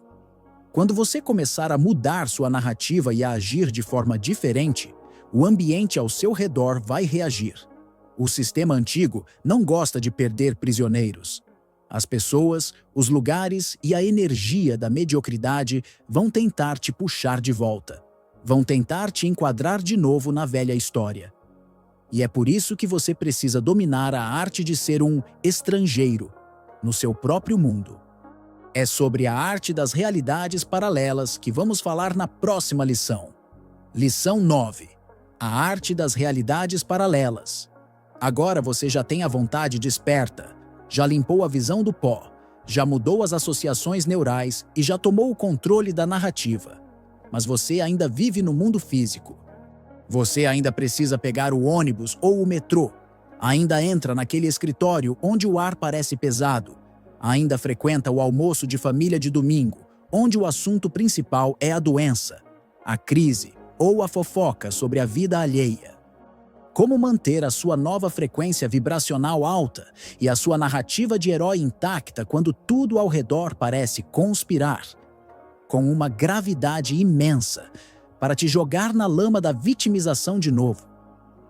Quando você começar a mudar sua narrativa e a agir de forma diferente, o ambiente ao seu redor vai reagir. O sistema antigo não gosta de perder prisioneiros. As pessoas, os lugares e a energia da mediocridade vão tentar te puxar de volta. Vão tentar te enquadrar de novo na velha história. E é por isso que você precisa dominar a arte de ser um estrangeiro no seu próprio mundo. É sobre a arte das realidades paralelas que vamos falar na próxima lição. Lição 9. A arte das realidades paralelas. Agora você já tem a vontade desperta, já limpou a visão do pó, já mudou as associações neurais e já tomou o controle da narrativa. Mas você ainda vive no mundo físico. Você ainda precisa pegar o ônibus ou o metrô. Ainda entra naquele escritório onde o ar parece pesado. Ainda frequenta o almoço de família de domingo, onde o assunto principal é a doença, a crise ou a fofoca sobre a vida alheia. Como manter a sua nova frequência vibracional alta e a sua narrativa de herói intacta quando tudo ao redor parece conspirar? Com uma gravidade imensa, para te jogar na lama da vitimização de novo.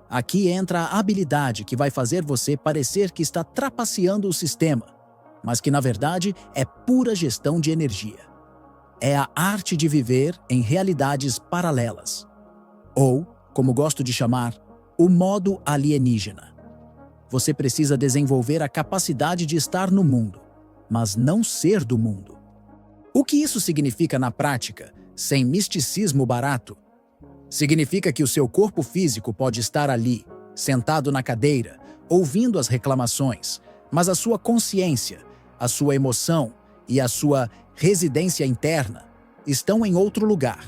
Aqui entra a habilidade que vai fazer você parecer que está trapaceando o sistema, mas que na verdade é pura gestão de energia. É a arte de viver em realidades paralelas. Ou, como gosto de chamar, o modo alienígena. Você precisa desenvolver a capacidade de estar no mundo, mas não ser do mundo. O que isso significa na prática, sem misticismo barato? Significa que o seu corpo físico pode estar ali, sentado na cadeira, ouvindo as reclamações, mas a sua consciência, a sua emoção e a sua residência interna estão em outro lugar.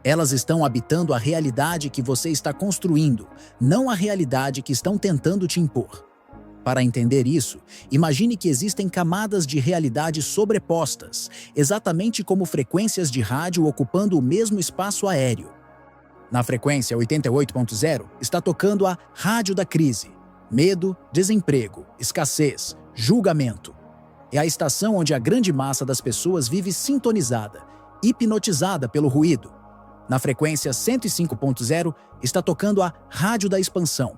Elas estão habitando a realidade que você está construindo, não a realidade que estão tentando te impor. Para entender isso, imagine que existem camadas de realidade sobrepostas, exatamente como frequências de rádio ocupando o mesmo espaço aéreo. Na frequência 88.0 está tocando a rádio da crise, medo, desemprego, escassez, julgamento. É a estação onde a grande massa das pessoas vive sintonizada, hipnotizada pelo ruído. Na frequência 105.0 está tocando a rádio da expansão.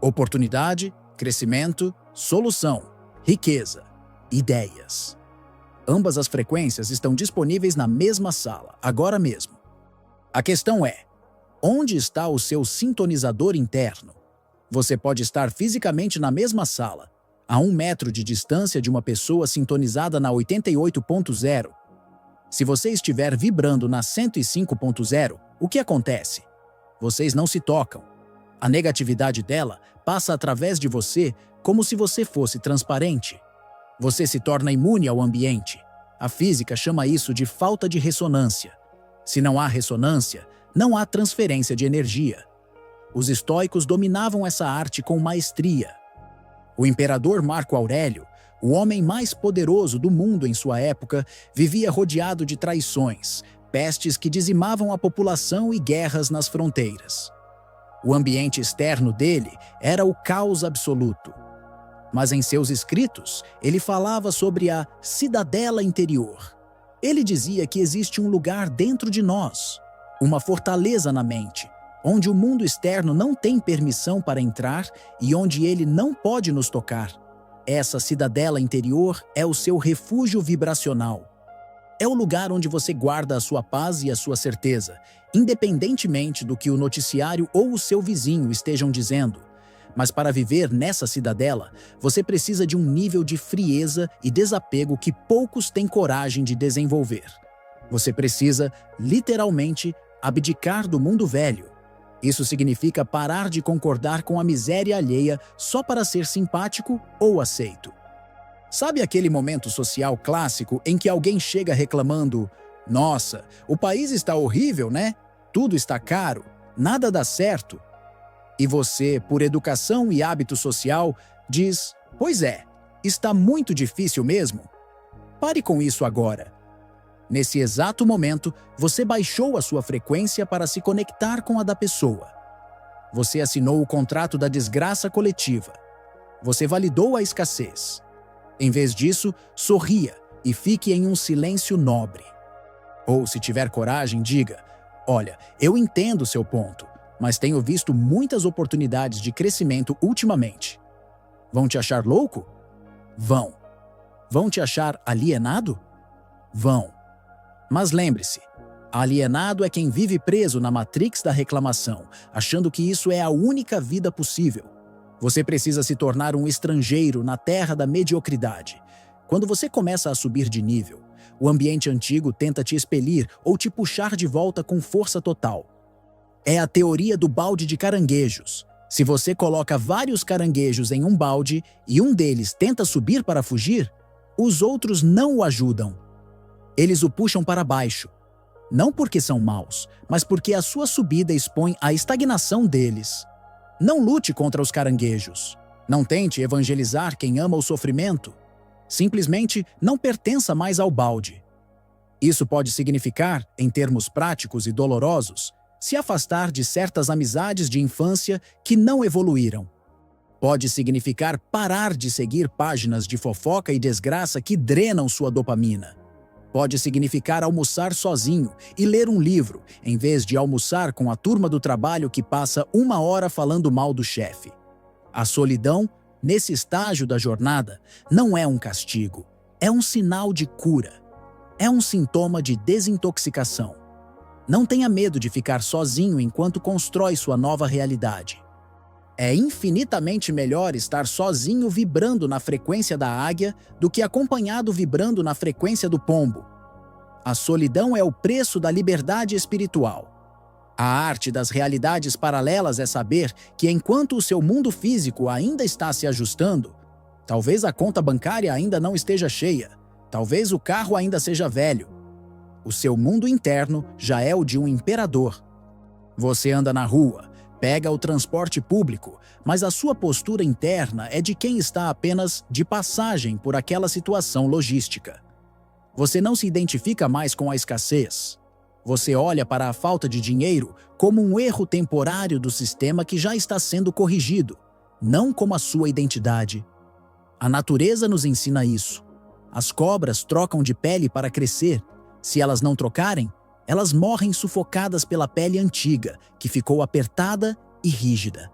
Oportunidade, crescimento, solução, riqueza, ideias. Ambas as frequências estão disponíveis na mesma sala, agora mesmo. A questão é, onde está o seu sintonizador interno? Você pode estar fisicamente na mesma sala, a 1 metro de distância de uma pessoa sintonizada na 88.0. Se você estiver vibrando na 105.0, o que acontece? Vocês não se tocam. A negatividade dela passa através de você como se você fosse transparente. Você se torna imune ao ambiente. A física chama isso de falta de ressonância. Se não há ressonância, não há transferência de energia. Os estoicos dominavam essa arte com maestria. O imperador Marco Aurélio, o homem mais poderoso do mundo em sua época, vivia rodeado de traições, pestes que dizimavam a população e guerras nas fronteiras. O ambiente externo dele era o caos absoluto. Mas em seus escritos, ele falava sobre a cidadela interior. Ele dizia que existe um lugar dentro de nós, uma fortaleza na mente, onde o mundo externo não tem permissão para entrar e onde ele não pode nos tocar. Essa cidadela interior é o seu refúgio vibracional. É o lugar onde você guarda a sua paz e a sua certeza, independentemente do que o noticiário ou o seu vizinho estejam dizendo. Mas para viver nessa cidadela, você precisa de um nível de frieza e desapego que poucos têm coragem de desenvolver. Você precisa, literalmente, abdicar do mundo velho. Isso significa parar de concordar com a miséria alheia só para ser simpático ou aceito. Sabe aquele momento social clássico em que alguém chega reclamando: "Nossa, o país está horrível, né? Tudo está caro, nada dá certo." E você, por educação e hábito social, diz: "Pois é, está muito difícil mesmo." Pare com isso agora. Nesse exato momento, você baixou a sua frequência para se conectar com a da pessoa. Você assinou o contrato da desgraça coletiva. Você validou a escassez. Em vez disso, sorria e fique em um silêncio nobre. Ou, se tiver coragem, diga: "Olha, eu entendo seu ponto, mas tenho visto muitas oportunidades de crescimento ultimamente." Vão te achar louco? Vão. Vão te achar alienado? Vão. Mas lembre-se, alienado é quem vive preso na matrix da reclamação, achando que isso é a única vida possível. Você precisa se tornar um estrangeiro na terra da mediocridade. Quando você começa a subir de nível, o ambiente antigo tenta te expelir ou te puxar de volta com força total. É a teoria do balde de caranguejos. Se você coloca vários caranguejos em um balde e um deles tenta subir para fugir, os outros não o ajudam. Eles o puxam para baixo. Não porque são maus, mas porque a sua subida expõe a estagnação deles. Não lute contra os caranguejos. Não tente evangelizar quem ama o sofrimento. Simplesmente não pertença mais ao balde. Isso pode significar, em termos práticos e dolorosos, se afastar de certas amizades de infância que não evoluíram. Pode significar parar de seguir páginas de fofoca e desgraça que drenam sua dopamina. Pode significar almoçar sozinho e ler um livro, em vez de almoçar com a turma do trabalho que passa 1 hora falando mal do chefe. A solidão, nesse estágio da jornada, não é um castigo, é um sinal de cura. É um sintoma de desintoxicação. Não tenha medo de ficar sozinho enquanto constrói sua nova realidade. É infinitamente melhor estar sozinho vibrando na frequência da águia do que acompanhado vibrando na frequência do pombo. A solidão é o preço da liberdade espiritual. A arte das realidades paralelas é saber que enquanto o seu mundo físico ainda está se ajustando, talvez a conta bancária ainda não esteja cheia, talvez o carro ainda seja velho, o seu mundo interno já é o de um imperador. Você anda na rua, pega o transporte público, mas a sua postura interna é de quem está apenas de passagem por aquela situação logística. Você não se identifica mais com a escassez. Você olha para a falta de dinheiro como um erro temporário do sistema que já está sendo corrigido, não como a sua identidade. A natureza nos ensina isso. As cobras trocam de pele para crescer. Se elas não trocarem, elas morrem sufocadas pela pele antiga, que ficou apertada e rígida.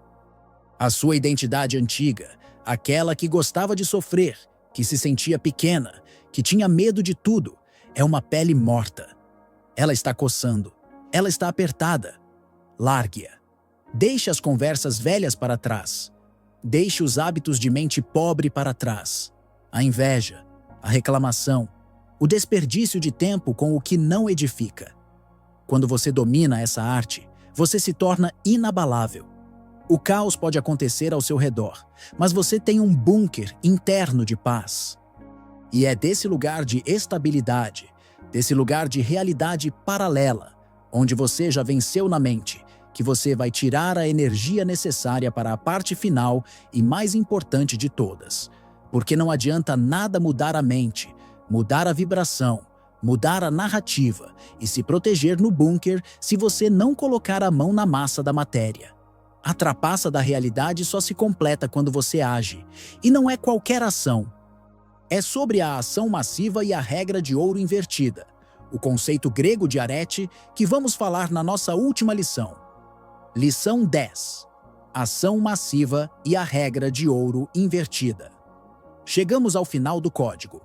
A sua identidade antiga, aquela que gostava de sofrer, que se sentia pequena, que tinha medo de tudo, é uma pele morta. Ela está coçando, ela está apertada. Largue-a. Deixe as conversas velhas para trás. Deixe os hábitos de mente pobre para trás. A inveja, a reclamação, o desperdício de tempo com o que não edifica. Quando você domina essa arte, você se torna inabalável. O caos pode acontecer ao seu redor, mas você tem um bunker interno de paz. E é desse lugar de estabilidade, desse lugar de realidade paralela, onde você já venceu na mente, que você vai tirar a energia necessária para a parte final e mais importante de todas. Porque não adianta nada mudar a mente, mudar a vibração, mudar a narrativa e se proteger no bunker se você não colocar a mão na massa da matéria. A trapaça da realidade só se completa quando você age, e não é qualquer ação. É sobre a ação massiva e a regra de ouro invertida, o conceito grego de arete, que vamos falar na nossa última lição. Lição 10. Ação massiva e a regra de ouro invertida. Chegamos ao final do código.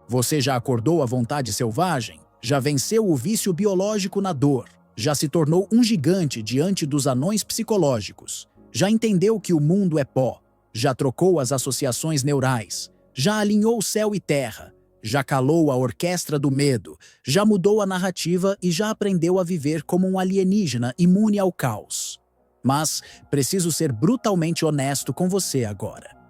Você já acordou a vontade selvagem? Já venceu o vício biológico na dor? Já se tornou um gigante diante dos anões psicológicos? Já entendeu que o mundo é pó? Já trocou as associações neurais? Já alinhou céu e terra? Já calou a orquestra do medo? Já mudou a narrativa e já aprendeu a viver como um alienígena imune ao caos? Mas preciso ser brutalmente honesto com você agora.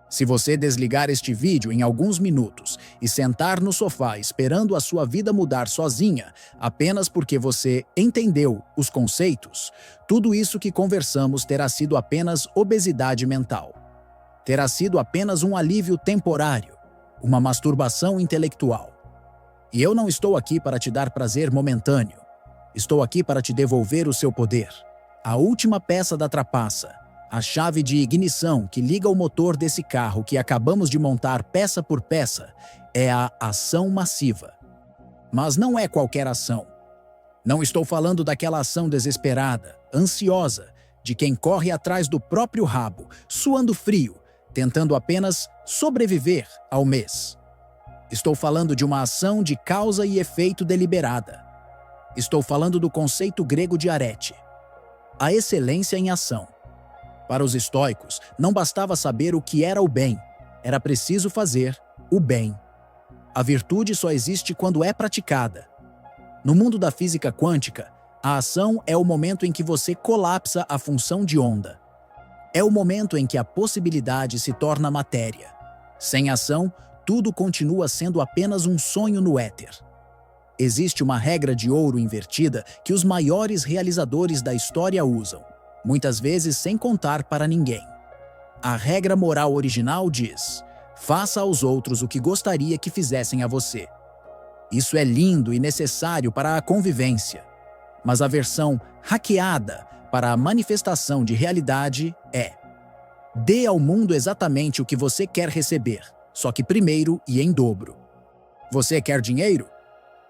Se você desligar este vídeo em alguns minutos e sentar no sofá esperando a sua vida mudar sozinha, apenas porque você entendeu os conceitos, tudo isso que conversamos terá sido apenas obesidade mental. Terá sido apenas um alívio temporário, uma masturbação intelectual. E eu não estou aqui para te dar prazer momentâneo. Estou aqui para te devolver o seu poder. A última peça da trapaça. A chave de ignição que liga o motor desse carro que acabamos de montar peça por peça é a ação massiva. Mas não é qualquer ação. Não estou falando daquela ação desesperada, ansiosa, de quem corre atrás do próprio rabo, suando frio, tentando apenas sobreviver ao mês. Estou falando de uma ação de causa e efeito deliberada. Estou falando do conceito grego de arete. A excelência em ação. Para os estoicos, não bastava saber o que era o bem, era preciso fazer o bem. A virtude só existe quando é praticada. No mundo da física quântica, a ação é o momento em que você colapsa a função de onda. É o momento em que a possibilidade se torna matéria. Sem ação, tudo continua sendo apenas um sonho no éter. Existe uma regra de ouro invertida que os maiores realizadores da história usam, muitas vezes sem contar para ninguém. A regra moral original diz: faça aos outros o que gostaria que fizessem a você. Isso é lindo e necessário para a convivência. Mas a versão hackeada para a manifestação de realidade é: dê ao mundo exatamente o que você quer receber, só que primeiro e em dobro. Você quer dinheiro?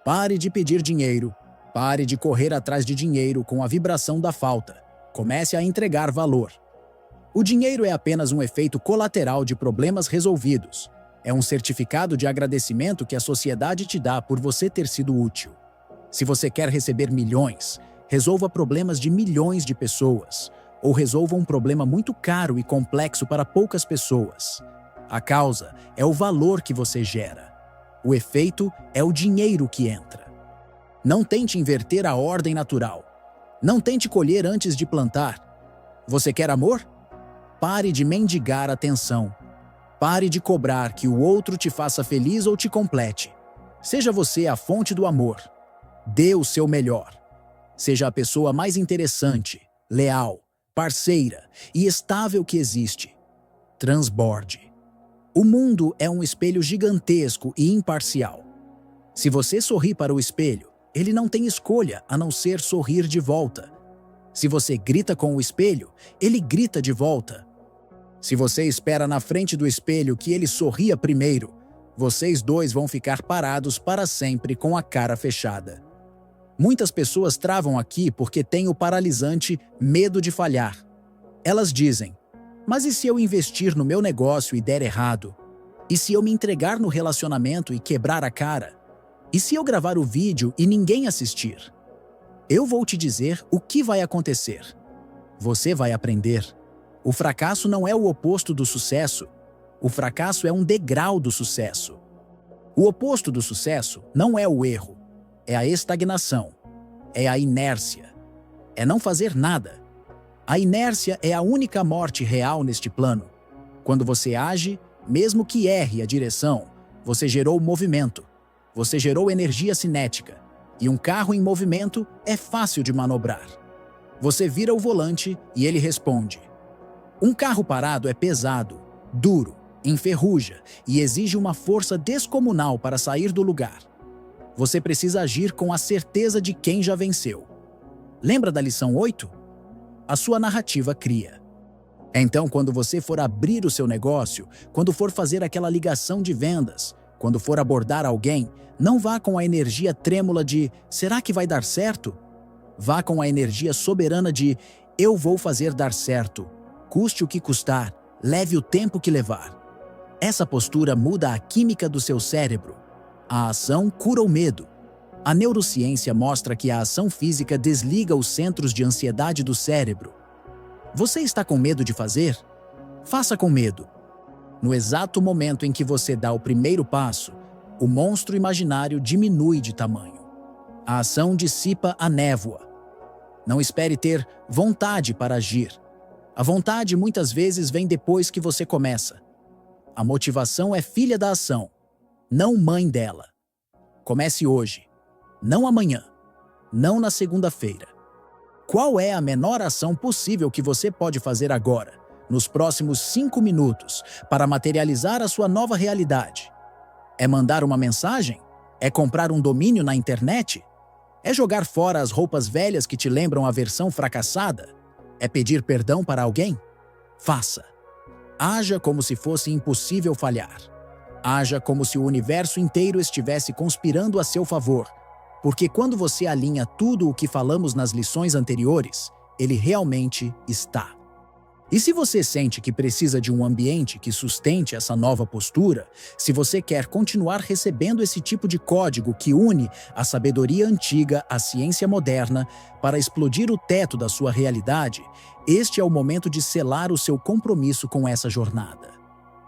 Pare de pedir dinheiro. Pare de correr atrás de dinheiro com a vibração da falta. Comece a entregar valor. O dinheiro é apenas um efeito colateral de problemas resolvidos. É um certificado de agradecimento que a sociedade te dá por você ter sido útil. Se você quer receber milhões, resolva problemas de milhões de pessoas, ou resolva um problema muito caro e complexo para poucas pessoas. A causa é o valor que você gera. O efeito é o dinheiro que entra. Não tente inverter a ordem natural. Não tente colher antes de plantar. Você quer amor? Pare de mendigar atenção. Pare de cobrar que o outro te faça feliz ou te complete. Seja você a fonte do amor. Dê o seu melhor. Seja a pessoa mais interessante, leal, parceira e estável que existe. Transborde. O mundo é um espelho gigantesco e imparcial. Se você sorri para o espelho, ele não tem escolha a não ser sorrir de volta. Se você grita com o espelho, ele grita de volta. Se você espera na frente do espelho que ele sorria primeiro, vocês dois vão ficar parados para sempre com a cara fechada. Muitas pessoas travam aqui porque têm o paralisante medo de falhar. Elas dizem: mas e se eu investir no meu negócio e der errado? E se eu me entregar no relacionamento e quebrar a cara? E se eu gravar o vídeo e ninguém assistir? Eu vou te dizer o que vai acontecer. Você vai aprender. O fracasso não é o oposto do sucesso. O fracasso é um degrau do sucesso. O oposto do sucesso não é o erro. É a estagnação. É a inércia. É não fazer nada. A inércia é a única morte real neste plano. Quando você age, mesmo que erre a direção, você gerou movimento. Você gerou energia cinética, e um carro em movimento é fácil de manobrar. Você vira o volante e ele responde. Um carro parado é pesado, duro, enferruja e exige uma força descomunal para sair do lugar. Você precisa agir com a certeza de quem já venceu. Lembra da lição 8? A sua narrativa cria. Então, quando você for abrir o seu negócio, quando for fazer aquela ligação de vendas, quando for abordar alguém, não vá com a energia trêmula de será que vai dar certo? Vá com a energia soberana de eu vou fazer dar certo, custe o que custar, leve o tempo que levar. Essa postura muda a química do seu cérebro. A ação cura o medo. A neurociência mostra que a ação física desliga os centros de ansiedade do cérebro. Você está com medo de fazer? Faça com medo. No exato momento em que você dá o primeiro passo, o monstro imaginário diminui de tamanho. A ação dissipa a névoa. Não espere ter vontade para agir. A vontade muitas vezes vem depois que você começa. A motivação é filha da ação, não mãe dela. Comece hoje, não amanhã, não na segunda-feira. Qual é a menor ação possível que você pode fazer agora, nos próximos 5 minutos, para materializar a sua nova realidade? É mandar uma mensagem? É comprar um domínio na internet? É jogar fora as roupas velhas que te lembram a versão fracassada? É pedir perdão para alguém? Faça. Haja como se fosse impossível falhar. Haja como se o universo inteiro estivesse conspirando a seu favor, porque quando você alinha tudo o que falamos nas lições anteriores, ele realmente está. E se você sente que precisa de um ambiente que sustente essa nova postura, se você quer continuar recebendo esse tipo de código que une a sabedoria antiga à ciência moderna para explodir o teto da sua realidade, este é o momento de selar o seu compromisso com essa jornada.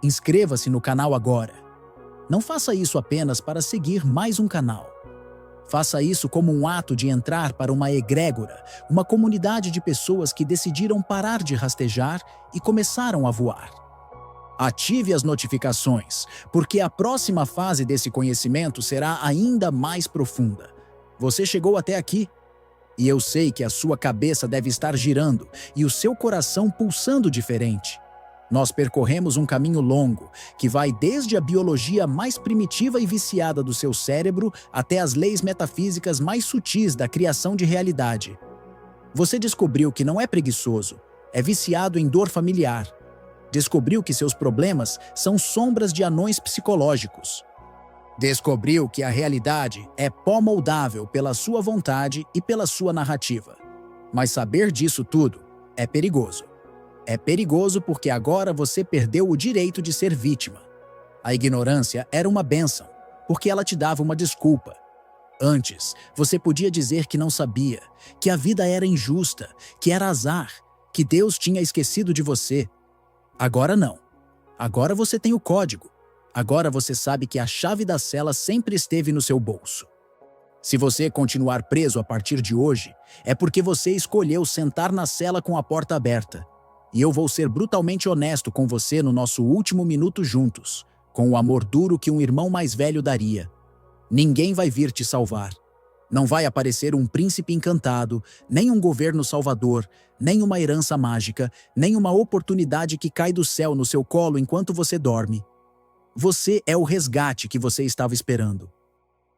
Inscreva-se no canal agora. Não faça isso apenas para seguir mais um canal. Faça isso como um ato de entrar para uma egrégora, uma comunidade de pessoas que decidiram parar de rastejar e começaram a voar. Ative as notificações, porque a próxima fase desse conhecimento será ainda mais profunda. Você chegou até aqui, e eu sei que a sua cabeça deve estar girando e o seu coração pulsando diferente. Nós percorremos um caminho longo, que vai desde a biologia mais primitiva e viciada do seu cérebro até as leis metafísicas mais sutis da criação de realidade. Você descobriu que não é preguiçoso, é viciado em dor familiar. Descobriu que seus problemas são sombras de anões psicológicos. Descobriu que a realidade é pó moldável pela sua vontade e pela sua narrativa. Mas saber disso tudo é perigoso. É perigoso porque agora você perdeu o direito de ser vítima. A ignorância era uma bênção, porque ela te dava uma desculpa. Antes, você podia dizer que não sabia, que a vida era injusta, que era azar, que Deus tinha esquecido de você. Agora não. Agora você tem o código. Agora você sabe que a chave da cela sempre esteve no seu bolso. Se você continuar preso a partir de hoje, é porque você escolheu sentar na cela com a porta aberta. E eu vou ser brutalmente honesto com você no nosso último minuto juntos, com o amor duro que um irmão mais velho daria. Ninguém vai vir te salvar. Não vai aparecer um príncipe encantado, nem um governo salvador, nem uma herança mágica, nem uma oportunidade que cai do céu no seu colo enquanto você dorme. Você é o resgate que você estava esperando.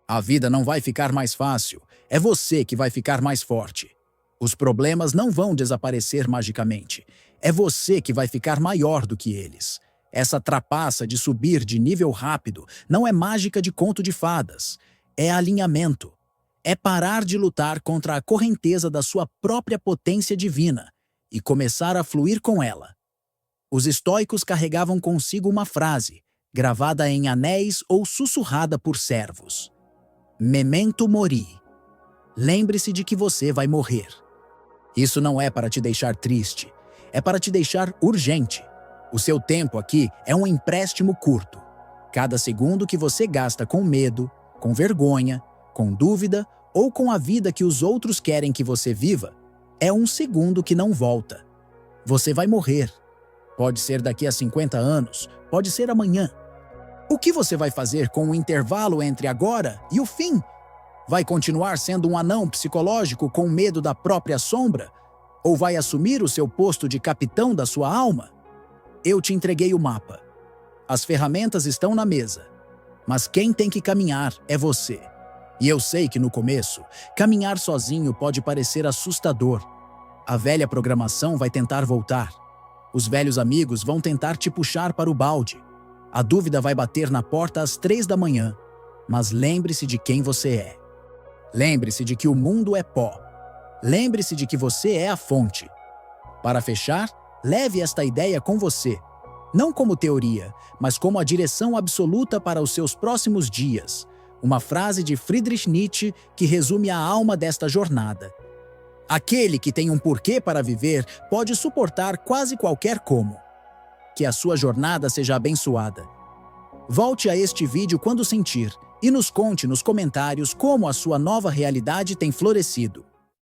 A vida não vai ficar mais fácil, é você que vai ficar mais forte. Os problemas não vão desaparecer magicamente. É você que vai ficar maior do que eles. Essa trapaça de subir de nível rápido não é mágica de conto de fadas. É alinhamento. É parar de lutar contra a correnteza da sua própria potência divina e começar a fluir com ela. Os estoicos carregavam consigo uma frase, gravada em anéis ou sussurrada por servos. Memento mori. Lembre-se de que você vai morrer. Isso não é para te deixar triste. É para te deixar urgente. O seu tempo aqui é um empréstimo curto. Cada segundo que você gasta com medo, com vergonha, com dúvida ou com a vida que os outros querem que você viva, é um segundo que não volta. Você vai morrer. Pode ser daqui a 50 anos, pode ser amanhã. O que você vai fazer com o intervalo entre agora e o fim? Vai continuar sendo um anão psicológico com medo da própria sombra? Ou vai assumir o seu posto de capitão da sua alma? Eu te entreguei o mapa. As ferramentas estão na mesa. Mas quem tem que caminhar é você. E eu sei que no começo, caminhar sozinho pode parecer assustador. A velha programação vai tentar voltar. Os velhos amigos vão tentar te puxar para o balde. A dúvida vai bater na porta às 3 da manhã. Mas lembre-se de quem você é. Lembre-se de que o mundo é pó. Lembre-se de que você é a fonte. Para fechar, leve esta ideia com você. Não como teoria, mas como a direção absoluta para os seus próximos dias. Uma frase de Friedrich Nietzsche que resume a alma desta jornada. Aquele que tem um porquê para viver pode suportar quase qualquer como. Que a sua jornada seja abençoada. Volte a este vídeo quando sentir e nos conte nos comentários como a sua nova realidade tem florescido.